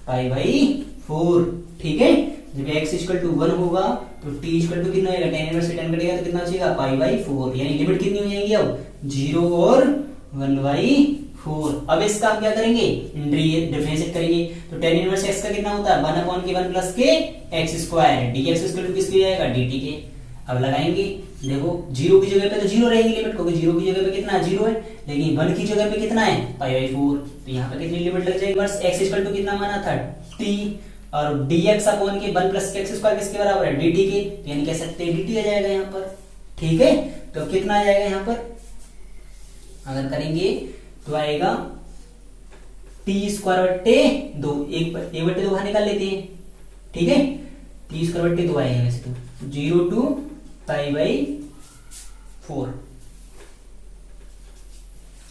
π/4। ठीक है, जब x इक्वल टू 1 होगा तो t इक्वल टू कितना आएगा tan इनवर्स से tan कटेगा तो कितना बचेगा π/4, यानी लिमिट कितनी हो जाएगी अब 0 और 1/4। अब इसका हम क्या करेंगे, डिफरेंशिएट करेंगे, तो tan इनवर्स x का कितना होता है 1/1 प्लस के x square, dx equal to किसके जाएगा dt के। अब लगाएंगे, देखो 0 की जगह पे तो 0 रहेगी लिमिट, क्योंकि 0 की जगह पे कितना 0 है, लेकिन 1 की जगह पे कितना है π/4, तो यहाँ पे कितनी लिमिट लग जाएगी, बस x इक्वल टू कितना माना था t, और dx अपॉन के 1 प्लस के x स्क्वायर किसके बराबर है dt के, तो यानी कह सकते हैं dt आ जाएगा यहाँ पर। ठीक है, तो कितना आ जाएगा यहाँ पर, अगर करेंगे तो आएगा t स्क्वायर बट्टे 2, 1/2 बाहर निकाल लेते हैं। ठीक है, t स्क्वायर बट्टे 2 आएगा वैसे तो 0 to π/4।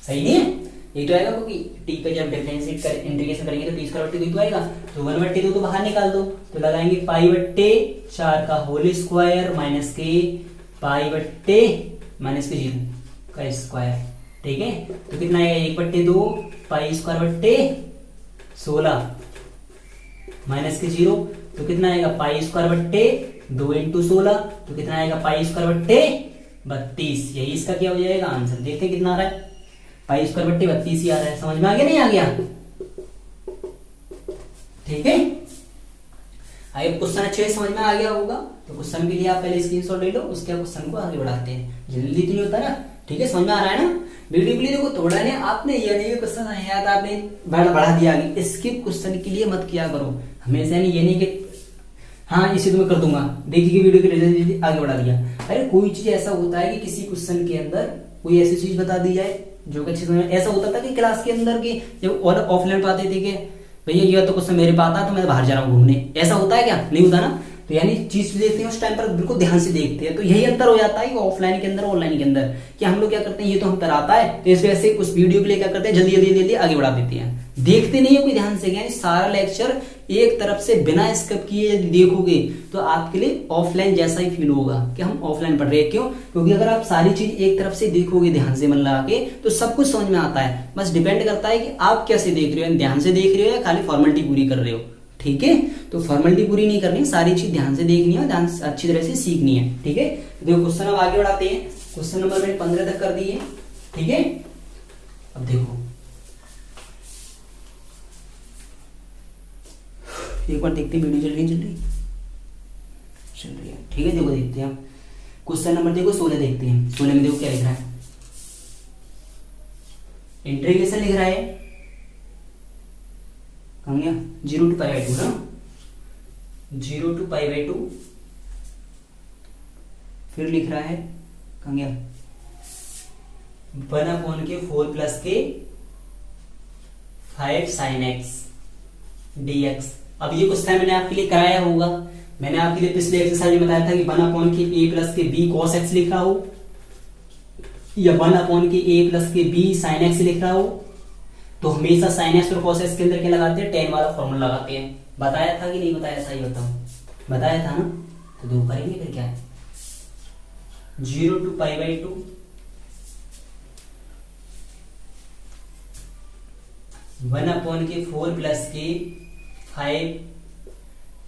सही नहीं है, ये तो आएगा क्योंकि t का जब डिफरेंशिएट कर इंटीग्रेशन करेंगे तो t स्क्वायर बट्टे 2 तो आएगा, तो 1/2 तो बाहर निकाल दो, तो लगाएंगे π/4 का होल स्क्वायर माइनस के -0 का स्क्वायर। ठीक है, तो कितना आएगा 1/2 पाई स्क्वायर बट्टे 16 माइनस के 0, तो कितना आएगा पाई स्क्वायर बट्टे 2 × 16, तो कितना आएगा पाई स्क्वायर बट्टे 32। यही इसका क्या हो जाएगा आंसर, देखते हैं कितना आ रहा है, पाई स्क्वायर बट्टे 32 ही आ रहा है। समझ में आ गया नहीं आ गया? ठीक है, आगे क्वेश्चन अच्छे से समझ में आ गया होगा, तो क्वेश्चन के लिए आप पहले स्क्रीनशॉट ले लो, उसके क्वेश्चन को आगे बढ़ाते हैं, जल्दी तो नहीं होता ना। ठीक है, समझ में आ रहा है ना? वीडियो के लिए देखो थोड़ा नहीं, आपने ये नहीं क्वेश्चन है याद आपने बढ़ा दिया आगे, स्किप क्वेश्चन के लिए मत किया करो हमेशा, नहीं ये नहीं कि हाँ इसे तो मैं कर दूंगा, देखिए वीडियो के रिजल्ट आगे बढ़ा दिया। अरे कोई चीज ऐसा होता है कि किसी क्वेश्चन के अंदर कोई ऐसी चीज बता दी जाए जो कि अच्छी समझ में, ऐसा होता था कि क्लास के अंदर की जब और ऑफलाइन पाते थे कि भैया ये तो क्वेश्चन मेरे पास आता तो मैं बाहर जा रहा हूँ घूमने, ऐसा होता है क्या? नहीं होता ना। तो यानी चीज देखते हैं उस टाइम पर बिल्कुल ध्यान से देखते हैं, तो यही अंतर हो जाता है ऑफलाइन के अंदर ऑनलाइन के अंदर, कि हम लोग क्या करते हैं ये तो हम कराता है, तो इस वजह से उस वीडियो के लिए क्या करते हैं जल्दी जल्दी आगे बढ़ा देते हैं। देखते नहीं है कोई ध्यान से, यानी सारा लेक्चर एक तरफ से बिना स्किप किए यदि देखोगे तो आपके लिए ऑफलाइन जैसा ही फील होगा कि हम ऑफलाइन पढ़ रहे हैं। क्यों? क्योंकि अगर आप सारी चीज एक तरफ से देखोगे ध्यान से मन लगा के तो सब कुछ समझ में आता है। बस डिपेंड करता है कि आप कैसे देख रहे हो, ध्यान से देख रहे हो या खाली फॉर्मेलिटी पूरी कर रहे हो। ठीक है, तो फॉर्मेलिटी पूरी नहीं करनी, सारी चीज ध्यान से देखनी है, ध्यान से अच्छी तरह से सीखनी है। ठीक है, देखो क्वेश्चन अब आगे बढ़ाते हैं। क्वेश्चन नंबर मैंने 15 तक कर दिए। ठीक है, अब देखो एक बार देखते हैं वीडियो चल रही है। ठीक है, देखो देखते हैं क्वेश्चन नंबर देखो 16 देखते हैं। 16 में देखो क्या लिख रहा है, इंटीग्रेशन लिख रहा है, कहाँ गया, 0 to π/2 ना, 0 to π/2। फिर लिख रहा है, कहाँ गया, 1/4 प्लस के 5 sin x dx। अब ये क्वेश्चन मैंने आपके लिए कराया होगा, मैंने आपके लिए पिछले एक्सरसाइज में बताया था कि 1/a प्लस के b cos x लिख रहा हो या 1/a प्लस के b sin x लिख रहा हो, तो हमेशा sin x और cos x के अंदर क्या लगाते हैं, tan वाला फॉर्मूला लगाते हैं। बताया था कि नहीं बताया था, ये बताओ, बताया था ना। तो दो करेंगे फिर क्या है, 0 to π/2 1/4 प्लस के 5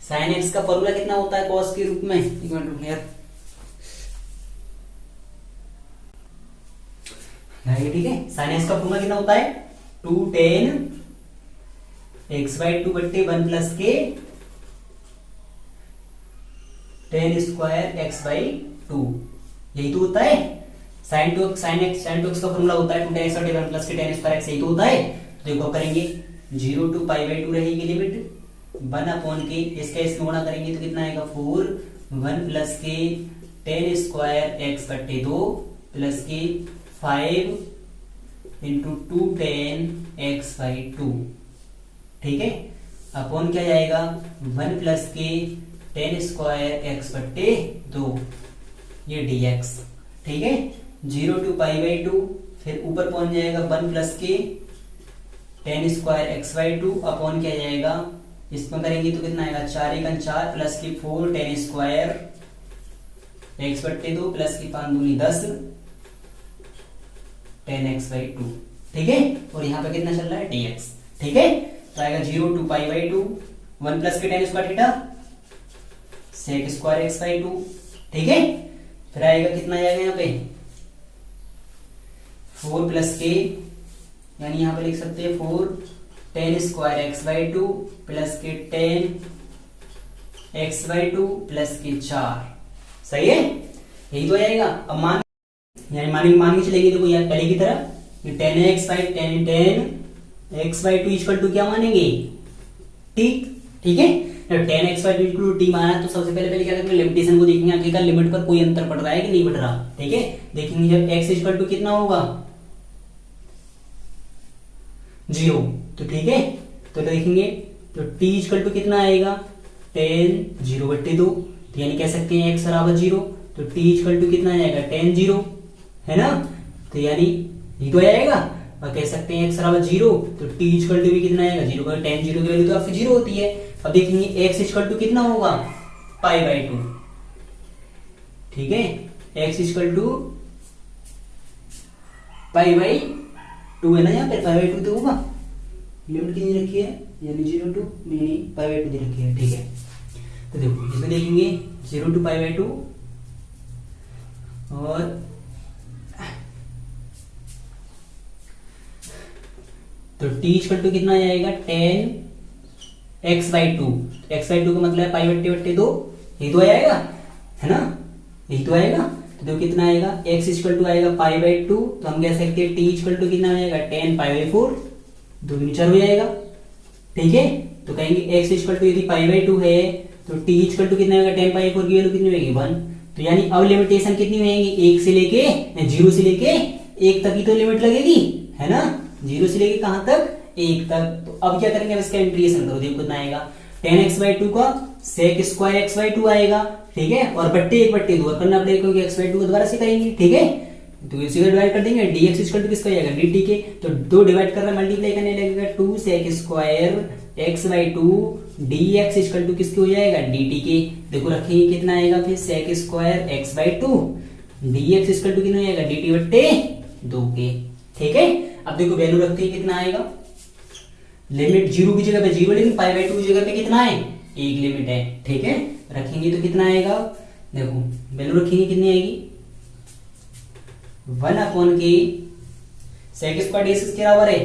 sin x का फॉर्मूला कितना होता है cos के रूप में, एक मिनट रुक यार। ठीक है, sin x का फॉर्मूला कितना होता है 2 tan x/2 बट्टे 1 प्लस के tan स्क्वायर x/2, यही तो होता है। sin 2x का फॉर्मूला होता है 2 tan x बट्टे 1 प्लस के tan स्क्वायर x, यही तो होता है। देखो करेंगे 0 to π/2 रहेगी लिमिट, 1/के इसका इसमें गुणा करेंगे तो कितना आएगा 4, 1 प्लस के tan स्क्वायर x बट्टे 2 प्लस के 5 इंटू 2 tan x/2। ठीक है, अपॉन क्या जाएगा 1 प्लस के tan स्क्वायर x बट्टे 2, ये dx। ठीक है, 0 to π/2, फिर ऊपर पहुंच जाएगा 1 प्लस के tan स्क्वायर x/2 अपॉन क्या जाएगा, इसमें करेंगे तो कितना आएगा 4 × 4 प्लस की 4 tan स्क्वायर x बट्टे 2 प्लस की 5 दूनी 10 tan x/2। ठीक है, और यहाँ पे कितना चल रहा है dx। ठीक है, तो आएगा 0 to π/2 1 प्लस के tan square theta sec square x/2। ठीक है, फिर आएगा कितना आएगा यहाँ पे 4 प्लस के, यानी यहां पे लिख सकते हैं 4 tan स्क्वायर x/2 प्लस के tan x/2 प्लस के 4। सही है, यही तो आएगा। अब मान यानी मान के चलेंगे, देखो यार पहले की तरह tan x/2 इक्वल टू क्या मानेंगे t। ठीक है, tan x/2 equal to t माना तो सबसे पहले क्या करेंगे, लिमिटेशन को देखेंगे आखिरकार लिमिट पर कोई अंतर पड़ रहा है कि नहीं पड़ रहा। ठीक है, देखेंगे जब x इक्वल टू कितना होगा 0, तो ठीक है, तो देखेंगे तो t इक्वल टू कितना आएगा tan 0 बट्टे 2, तो यानी कह सकते हैं x बराबर 0, तो t इक्वल टू कितना आएगा tan 0, है ना, तो यानी ये तो आएगा। और कह सकते हैं x बराबर 0, तो t इक्वल टू भी कितना आएगा 0, का tan 0 की वैल्यू तो आपकी 0 होती है। अब देखेंगे x इक्वल टू कितना होगा π/2। ठीक है, x इक्वल टू π/2 है ना, यहाँ पे π/2 तो होगा, लिमिट कितनी रखी है, यानी 0 to π/2 दे रखी है। ठीक है, तो देखो इसमें देखेंगे 0 to π/2 और तो t इक्वल टू कितना आएगा tan x/2, x/2 का मतलब है π/2, यही तो आएगा, है ना, यही तो आएगा। तो देखो कितना आएगा x इक्वल टू आएगा π/2, तो हम कह सकते हैं t इक्वल टू कितना आएगा tan π/4, दो नीचे हो जाएगा। ठीक है, तो कहेंगे x इक्वल टू यदि π/2 है तो t इक्वल टू कितना आएगा tan π/4 की वैल्यू कितनी होगी 1। तो यानी अब लिमिटेशन कितनी होगी 1 से लेके 0 से लेके 1 तक ही तो लिमिट लगेगी, है ना, 0 से लेके कहां तक 1 तक। तो अब क्या करेंगे, अब इसका इंटीग्रेशन करो, देखो कितना आएगा tan x/2 का sec स्क्वायर x/2 आएगा। ठीक है, और बट्टे 1/2 करना पड़ेगा क्योंकि x/2 को दोबारा से करेंगे। ठीक है, तो इसी को डिवाइड कर देंगे, dx इक्वल टू किसका जाएगा dt के, तो 2 डिवाइड कर रहा है मल्टीप्लाई करने लगेगा 2 sec square x by two d x equal to किसके हो जाएगा, डी टी के। देखो रखेंगे कितना आएगा फिर sec square x by two d x equal to कितना हो जाएगा, डी टी बट्टे 2 के। ठीक है, अब देखो वैल्यू रखते हैं कितना आएगा, लिमिट जीरो की जगह पे जीरो, लेकिन पाई बाई टू की जगह पे कितना है, एक लिमिट है। ठीक है, रखेंगे तो कितना आएगा, देखो वैल्यू रखेंगे कितनी आएगी, 1 अपॉन के सेक स्क्वायर डी एक्स के बराबर है,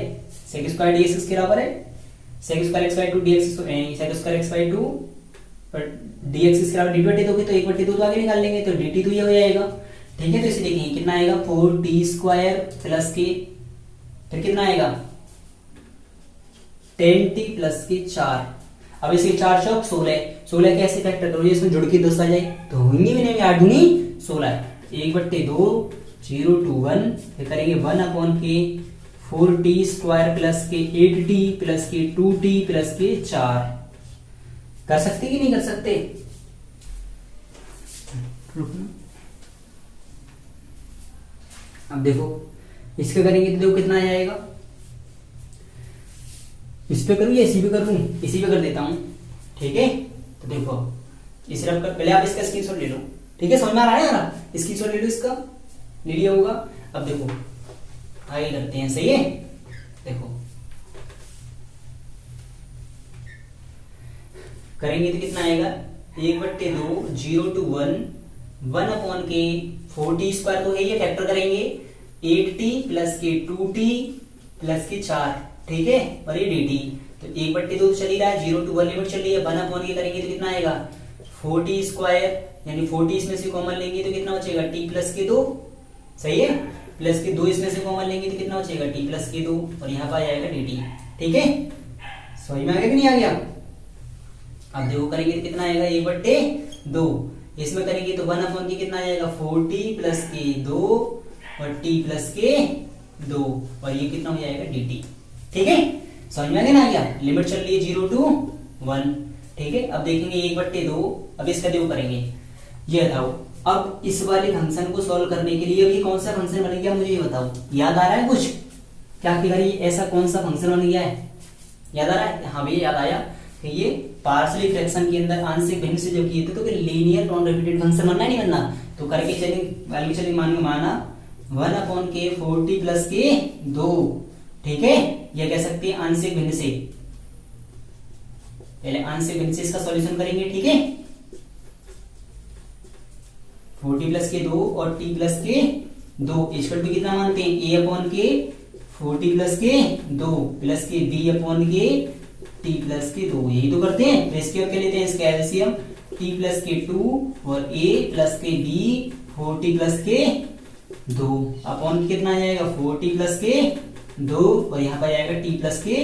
सेक स्क्वायर डी एक्स के बराबर है sec square x by two d x, sec square x by two d x के बराबर डी बटे दोगे तो 1/2 तो आगे निकाल लेंगे तो dt तो ये हो जाएगा। ठीक है, तो इसे देखेंगे कितना आएगा 4t स्क्वायर प्लस के, फिर कितना आएगा 10t प्लस के 4। अब इसके 4 चौक 16, 16 कैसे फैक्टर करोगे, इसमें जुड़ के 10 आ जाए तो होंगे भी नहीं, 8 दूनी 16, 1/2 0 to 1, फिर करेंगे 1 अपॉन के 4t स्क्वायर प्लस के 8t प्लस के 2t प्लस के 4। कर सकते कि नहीं कर सकते, अब देखो इसका करेंगे तो देखो कितना आ जाएगा, इस पे करूँ या इसी पे करूँ, इसी पे कर देता हूं। ठीक है, तो देखो इस रफ कर, पहले आप इसका स्क्रीनशॉट ले लो। ठीक है, समझ में आ रहा है ना, स्क्रीनशॉट ले लो, इसका ले लिया होगा। अब देखो आगे करते हैं, सही है, देखो करेंगे तो कितना आएगा 1/2 0 to 1 1 अपॉन के 4t स्क्वायर तो है ये, फैक्टर करेंगे 8t प्लस के 2t प्लस के 4। ठीक है, और ये dt तो 1/2 चल ही रहा है, 0 to 1 लिमिट चल रही है, 1 अपॉन के करेंगे तो कितना आएगा 4t स्क्वायर, यानी 4t इसमें से कॉमन लेंगे तो कितना बचेगा t प्लस के 2, सही है, प्लस के 2 इसमें से कॉमन लेंगे तो कितना बचेगा t प्लस के 2, और यहाँ पर आ जाएगा dt। ठीक है, समझ में आ गया कि नहीं आ गया। अब देखो करेंगे तो कितना आएगा 1/2, इसमें करेंगे तो 1 अपॉन के कितना आ जाएगा 4t प्लस के 2 और t प्लस के 2, और ये कितना हो जाएगा dt। ठीक है, समझ में आ गया ना, आ गया, लिमिट चल रही है 0 to 1। ठीक है, अब देखेंगे 1/2, अब इसका देखो करेंगे, ये बताओ अब इस वाले फंक्शन को सॉल्व करने के लिए अब ये कौन सा फंक्शन बन गया, मुझे ये बताओ, याद आ रहा है कुछ, क्या ऐसा कौन सा फंक्शन बन गया है, याद आ रहा है, हाँ भैया याद आया कि ये पार्शियल फ्रैक्शन के अंदर आंशिक भिन्न से जब किए थे तो लीनियर नॉन रिपीटेड फंक्शन बनना नहीं बनना, तो करके चलेंगे माना 1 अपॉन के 4t प्लस के 2। ठीक है, ये कह सकते हैं आंशिक भिन्न से, पहले आंशिक भिन्न से इसका सॉल्यूशन करेंगे। ठीक है, 4t प्लस के 2 और t प्लस के 2 इक्वल टू कितना मानते हैं a अपॉन के 4t प्लस के 2 प्लस के b अपॉन के t प्लस के 2, यही तो करते हैं। तो इसके और क्या लेते हैं, इसका एलसीएम t प्लस के 2 और a प्लस के b 4t प्लस के 2 अपॉन कितना आ जाएगा 4t प्लस के 2, और यहाँ पर आएगा t प्लस के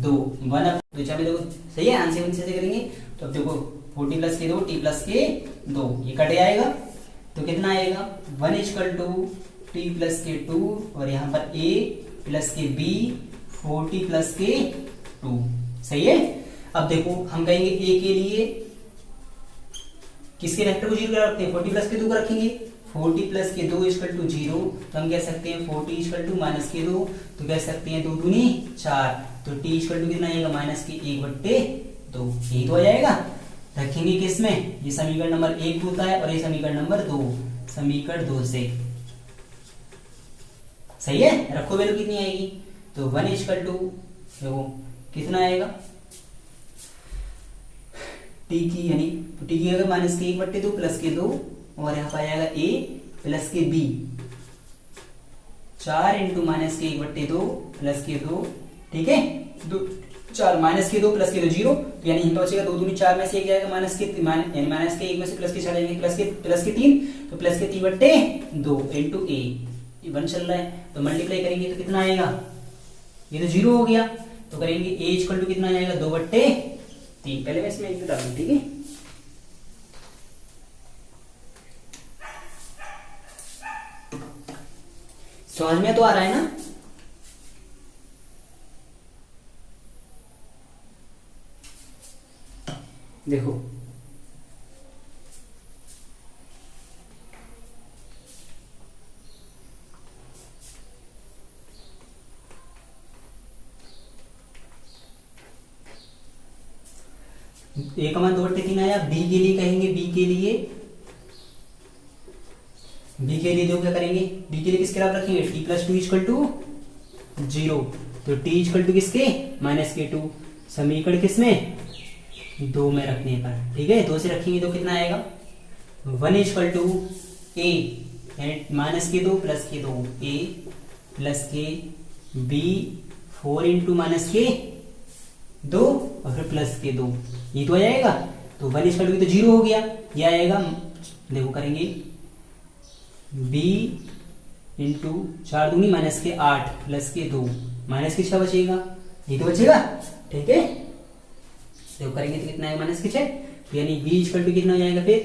2 1 तो चाहे देखो सही है, आंसर से करेंगे तो अब देखो 4t प्लस के 2 t प्लस के 2 ये कट जाएगा तो कितना आएगा 1 इक्वल टू t प्लस के 2 और यहाँ पर a प्लस के b 4t प्लस के 2, सही है। अब देखो हम कहेंगे a के लिए किसके वेक्टर को 0 रखते हैं, 40 प्लस के 2 को रखेंगे, 40 प्लस के 2 इक्वल टू 0, तो हम कह सकते हैं 40 इक्वल टू माइनस के 2, तो कह सकते हैं 2 दूनी 4, तो t इक्वल टू कितना आएगा माइनस के 1/2, यही तो आ जाएगा। रखेंगे किस में, ये समीकरण नंबर 1 होता है और ये समीकरण नंबर 2, समीकरण 2 से, सही है। रखो वैल्यू कितनी आएगी, तो 1 इक्वल टू देखो कितना आएगा t की, यानी t की अगर माइनस के 1/2 प्लस के 2 और यहाँ पर आएगा a प्लस के b 4 इंटू माइनस के 1/2 प्लस के 2। ठीक है, 4 माइनस के 2 प्लस के 2 0, यानी यहाँ पर बचेगा 2 दूनी 4 में से एक जाएगा माइनस के, यानी माइनस के 1 में से प्लस के 4 जाएंगे प्लस के 3, तो प्लस के 3/2 इंटू a, ये 1 चल रहा है, तो मल्टीप्लाई करेंगे तो कितना आएगा, ये तो 0 हो गया, तो करेंगे a इक्वल टू कितना आएगा 2/3, पहले मैं इसमें एक डाल दूं। ठीक है, समझ में तो आ रहा है ना। देखो ए का मान 2/3 आया। बी के लिए कहेंगे, बी के लिए जो क्या करेंगे, बी के लिए किसके खिलाफ रखेंगे, t plus two equal to 0। तो टी इक्वल टू किसके, -k2। समीकरण किसमें, 2 में रखने पर, ठीक है। 2 से रखेंगे तो कितना आएगा, 1 इक्वल टू ए यानी -k2 प्लस k2, ए प्लस के बी 4 इंटू -k2 और फिर प्लस k2, ये तो आ जाएगा। तो 1 इक्वल टू तो 0 हो गया, ये आएगा, देखो करेंगे b इंटू 4 दूनी -8 प्लस k2 -6 बचेगा, ये तो बचेगा, ठीक है। देखो करेंगे तो कितना आएगा, -6, यानी b इक्वल टू कितना हो जाएगा फिर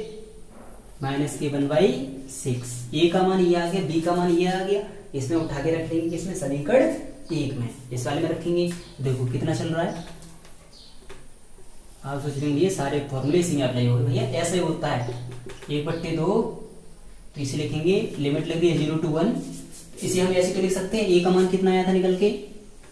-k1/6। a का मान ये आ गया, b का मान ये आ गया, इसमें उठा के रख लेंगे, किसमें, समीकरण 1 में, इस वाले में रखेंगे। देखो कितना चल रहा है, आप सोच लेंगे ये सारे फॉर्मूले इसी में अप्लाई हो गए, भैया ऐसे होता है 1/2, तो इसे लिखेंगे, लिमिट लग रही है 0 to 1, इसे हम ऐसे तो लिख सकते हैं। a का मान कितना आया था निकल के,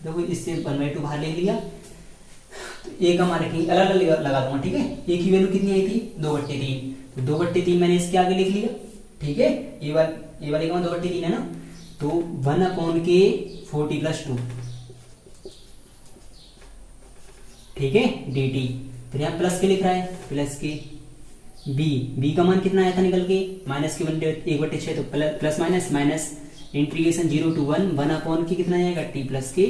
देखो इससे 1/2 बाहर ले लिया, तो a का मान रखेंगे, अलग अलग लगा दूंगा, ठीक है। a की वैल्यू कितनी आई थी, 2/3, तो 2/3 मैंने इसके आगे लिख लिया, ठीक है। a वाले का मान 2/3 है ना, तो 1/k 40+2, ठीक है, dt। फिर यहाँ प्लस के लिख रहा है, प्लस के b का मान कितना आया था निकल के, -1/6, तो प्लस माइनस इंटीग्रेशन 0 to 1 कितना आएगा, t प्लस के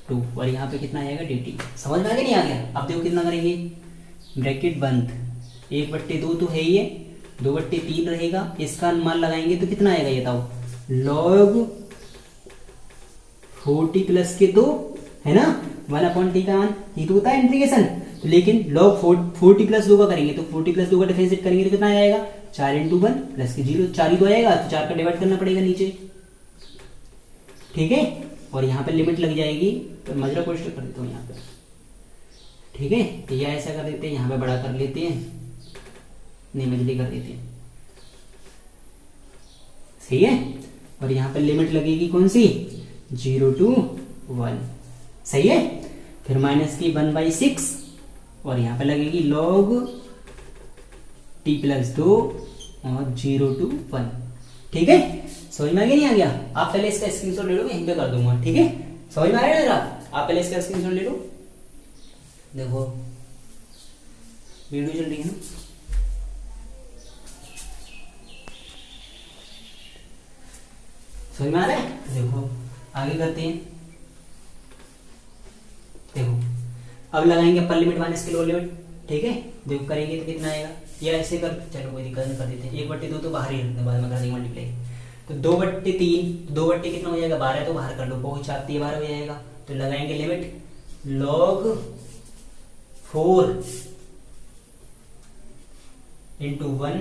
2, और यहाँ पे कितना आएगा, dt। समझ में आ गया, नहीं आ गया। अब देखो कितना करेंगे, ब्रैकेट बंद, 1/2 तो है ही है, 2/3 रहेगा, इसका मान लगाएंगे तो कितना आएगा ये बताओ, log 40 प्लस के 2 है ना, 1/t का मान, ये तो होता है इंटीग्रेशन, तो लेकिन log 40 प्लस 2 का करेंगे, तो 40 प्लस 2 का डिफरेंशिएट करेंगे तो कितना आएगा, 4 इंटू 1 प्लस के 0, 4 ही तो आएगा, तो 4 का डिवाइड करना पड़ेगा नीचे, ठीक है। और यहाँ पे लिमिट लग जाएगी, तो मजरा कोष्टक कर देता हूँ यहाँ पे, ठीक है। तो यह ऐसा कर देते हैं, यहाँ पे बड़ा कर लेते हैं, नहीं मजली कर देते हैं, सही है। और यहाँ पे लिमिट लगेगी कौन सी, 0 to 1, सही है। फिर -k1/6, और यहाँ पे लगेगी log t प्लस 2 और 0 to 1, ठीक है। समझ में आ गया, नहीं आ गया। आप पहले इसका स्क्रीनशॉट ले लो, मैं यहीं पे कर दूंगा, ठीक है। समझ में आ रहा है, आप पहले इसका स्क्रीनशॉट ले लो, देखो वीडियो चल रही है ना, समझ में आ रहा है। देखो आगे करते हैं, देखो अब लगाएंगे अपर लिमिट माइनस के लोअर लिमिट, ठीक है। देखो करेंगे तो कितना आएगा, या ऐसे कर, चलो कोई दिक्कत नहीं, कर देते हैं, 1/2 तो बाहर ही रखते हैं, बाद में कर देंगे मल्टीप्लाई, तो 2/3, 2/3 कितना हो जाएगा, 12, तो बाहर कर लो, बहुत आती है, 12 हो जाएगा, तो लगाएंगे लिमिट log 4 इंटू 1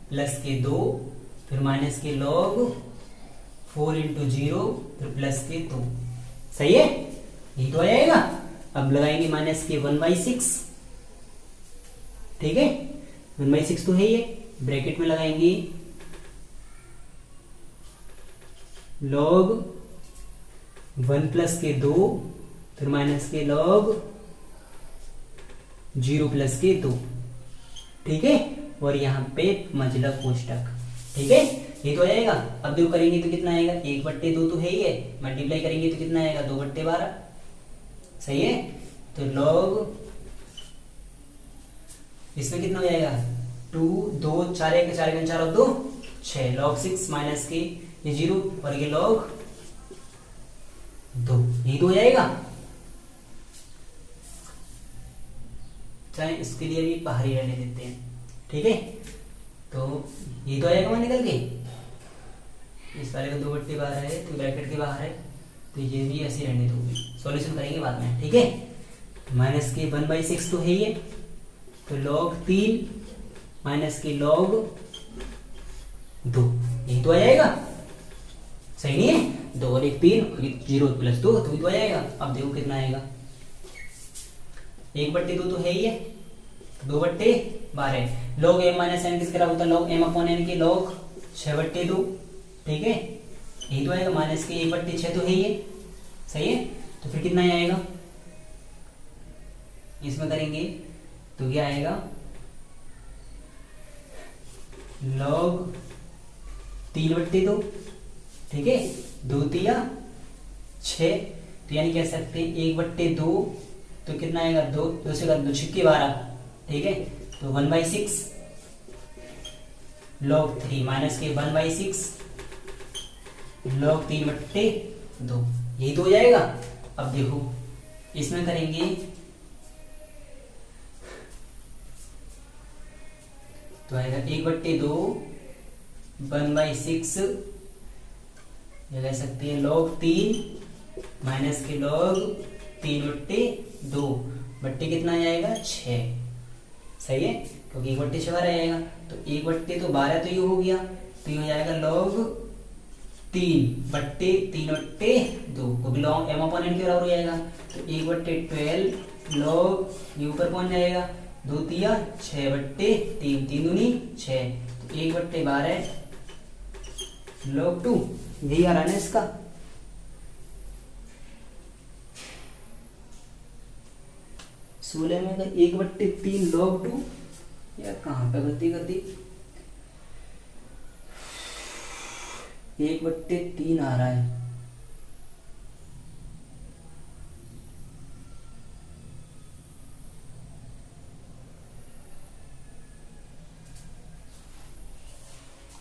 प्लस के 2, फिर माइनस के log 4 इंटू 0, फिर प्लस के 2, सही है, यही तो आ जाएगा। अब लगाएंगे -k1/6, ठीक है, 1/6 तो है ये, ब्रैकेट में लगाएंगे log 1 प्लस के 2, फिर माइनस के log 0 प्लस के 2, ठीक है। और यहाँ पे मजला कोष्टक, ठीक है, ये तो आएगा। अब देखो करेंगे तो कितना आएगा, 1/2 तो है ही है, मल्टीप्लाई करेंगे तो कितना आएगा, 2/12, सही है। तो log इसमें कितना हो जाएगा, 2, 2, 4, 1, 4, 4 और 2, 6, log 6 माइनस के ये 0 और ये log 2, यही तो हो जाएगा। चाहे इसके लिए भी बाहर ही रहने देते हैं, ठीक है। तो ये तो आएगा मान निकल के, इस वाले का 2/12 है, तो ब्रैकेट के बाहर है, तो ये भी ऐसे रहने दो, सॉल्यूशन करेंगे बाद में, ठीक है। -k1/6 तो है ही है, तो log 3 माइनस के log 2, यही तो आ जाएगा, सही नहीं है, 2 और 1 3, 0 प्लस 2, तो ये तो आ जाएगा। अब देखो कितना आएगा, 1/2 तो है ही है, 2/12, log m माइनस n किसके बराबर होता है, log m/n के log 6/2, ठीक है, यही तो आएगा। माइनस के 1/6 तो है ही है, सही है। तो फिर कितना आएगा, इसमें करेंगे करेंगे तो क्या आएगा, log 3/2, ठीक है, 2 तिया 6, तो यानी कह सकते हैं 1/2, तो कितना आएगा, 2 से 2 छिक्के 12, ठीक है, तो 1/6 log 3 माइनस के 1/6 log 3/2, यही तो हो जाएगा। अब देखो इसमें करेंगे तो आएगा 1/2 1/6, ये कह सकते हैं log 3 माइनस के log 3/2 बट्टे कितना आ जाएगा 6, सही है, क्योंकि 1/6 12 आएगा, तो 1/12 तो ये हो गया, तो ये हो जाएगा log 3/3/2, क्योंकि log m अपॉन n के बराबर हो जाएगा, तो 1/12 log ये ऊपर पहुंच जाएगा, 2 तिया 6/3, 3 दूनी 6, तो 1/12 log 2, यही आ रहा है ना इसका। सोलह में 1/3 log 2, या कहाँ पे गलती कर दी, 1/3 आ रहा है,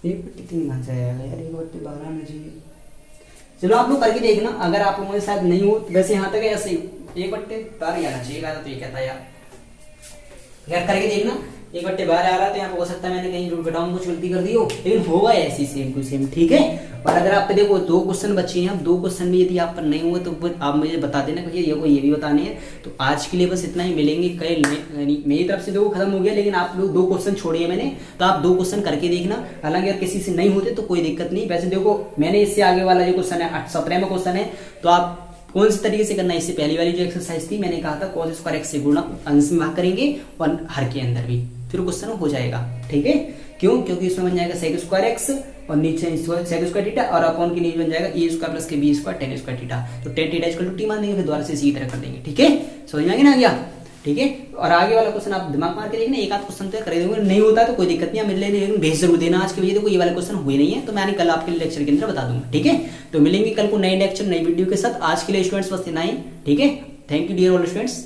एक बट्टी 3 कहाँ से आएगा यार, 1/12 आना चाहिए। चलो आप लोग करके देखना, अगर आप लोगों के साथ नहीं हो, वैसे यहाँ तक है ऐसे ही 1/12 ही आना चाहिए, तो ये कहता है यार करके देखना 1/12 आ रहा है, तो यहाँ पे हो सकता है मैंने कहीं रूट घटाऊं कुछ गलती कर दी हो, लेकिन होगा ऐसी सेम टू सेम, ठीक है। और अगर आप पे देखो 2 क्वेश्चन बचे हैं, अब 2 क्वेश्चन में यदि आप पर नहीं हुआ तो आप मुझे बता देना, क्योंकि ये भी बताने हैं। तो आज के लिए बस इतना ही, मिलेंगे कल। मेरी तरफ से 2 खत्म हो गया, लेकिन आप लोग 2 क्वेश्चन छोड़े हैं मैंने, तो आप 2 क्वेश्चन करके देखना। हालांकि अगर किसी से नहीं होते तो कोई दिक्कत नहीं, वैसे देखो मैंने इससे आगे वाला जो क्वेश्चन है 17वां क्वेश्चन है, तो आप कौन से तरीके से करना है, इससे पहली वाली जो एक्सरसाइज थी मैंने कहा था cos स्क्वायर x से गुणा अंश में भाग करेंगे और हर के अंदर भी, फिर क्वेश्चन हो जाएगा, ठीक है। क्यों, क्योंकि इसमें बन जाएगा sec स्क्वायर x और नीचे sec स्क्वायर थीटा, और अपॉन के नीचे बन जाएगा a स्क्वायर प्लस के b square tan square theta, तो tan theta equal to t मान देंगे, फिर दोबारा से इसी तरह कर देंगे, ठीक है। समझ में आ गया ना, गया, ठीक है। और आगे वाला क्वेश्चन आप दिमाग मार के देखना, एक आध क्वेश्चन तो कर देंगे, नहीं होता तो कोई दिक्कत नहीं, मिल लेने, लेकिन भेज जरूर देना। आज की वजह तो ये वाले क्वेश्चन हुए नहीं है, तो मैं कल आपके लेक्चर के अंदर बता दूंगा, ठीक है। तो मिलेंगे कल को नए लेक्चर नई वीडियो के साथ। आज के लिए स्टूडेंट्स बस इतना ही, ठीक है। Thank you dear all students.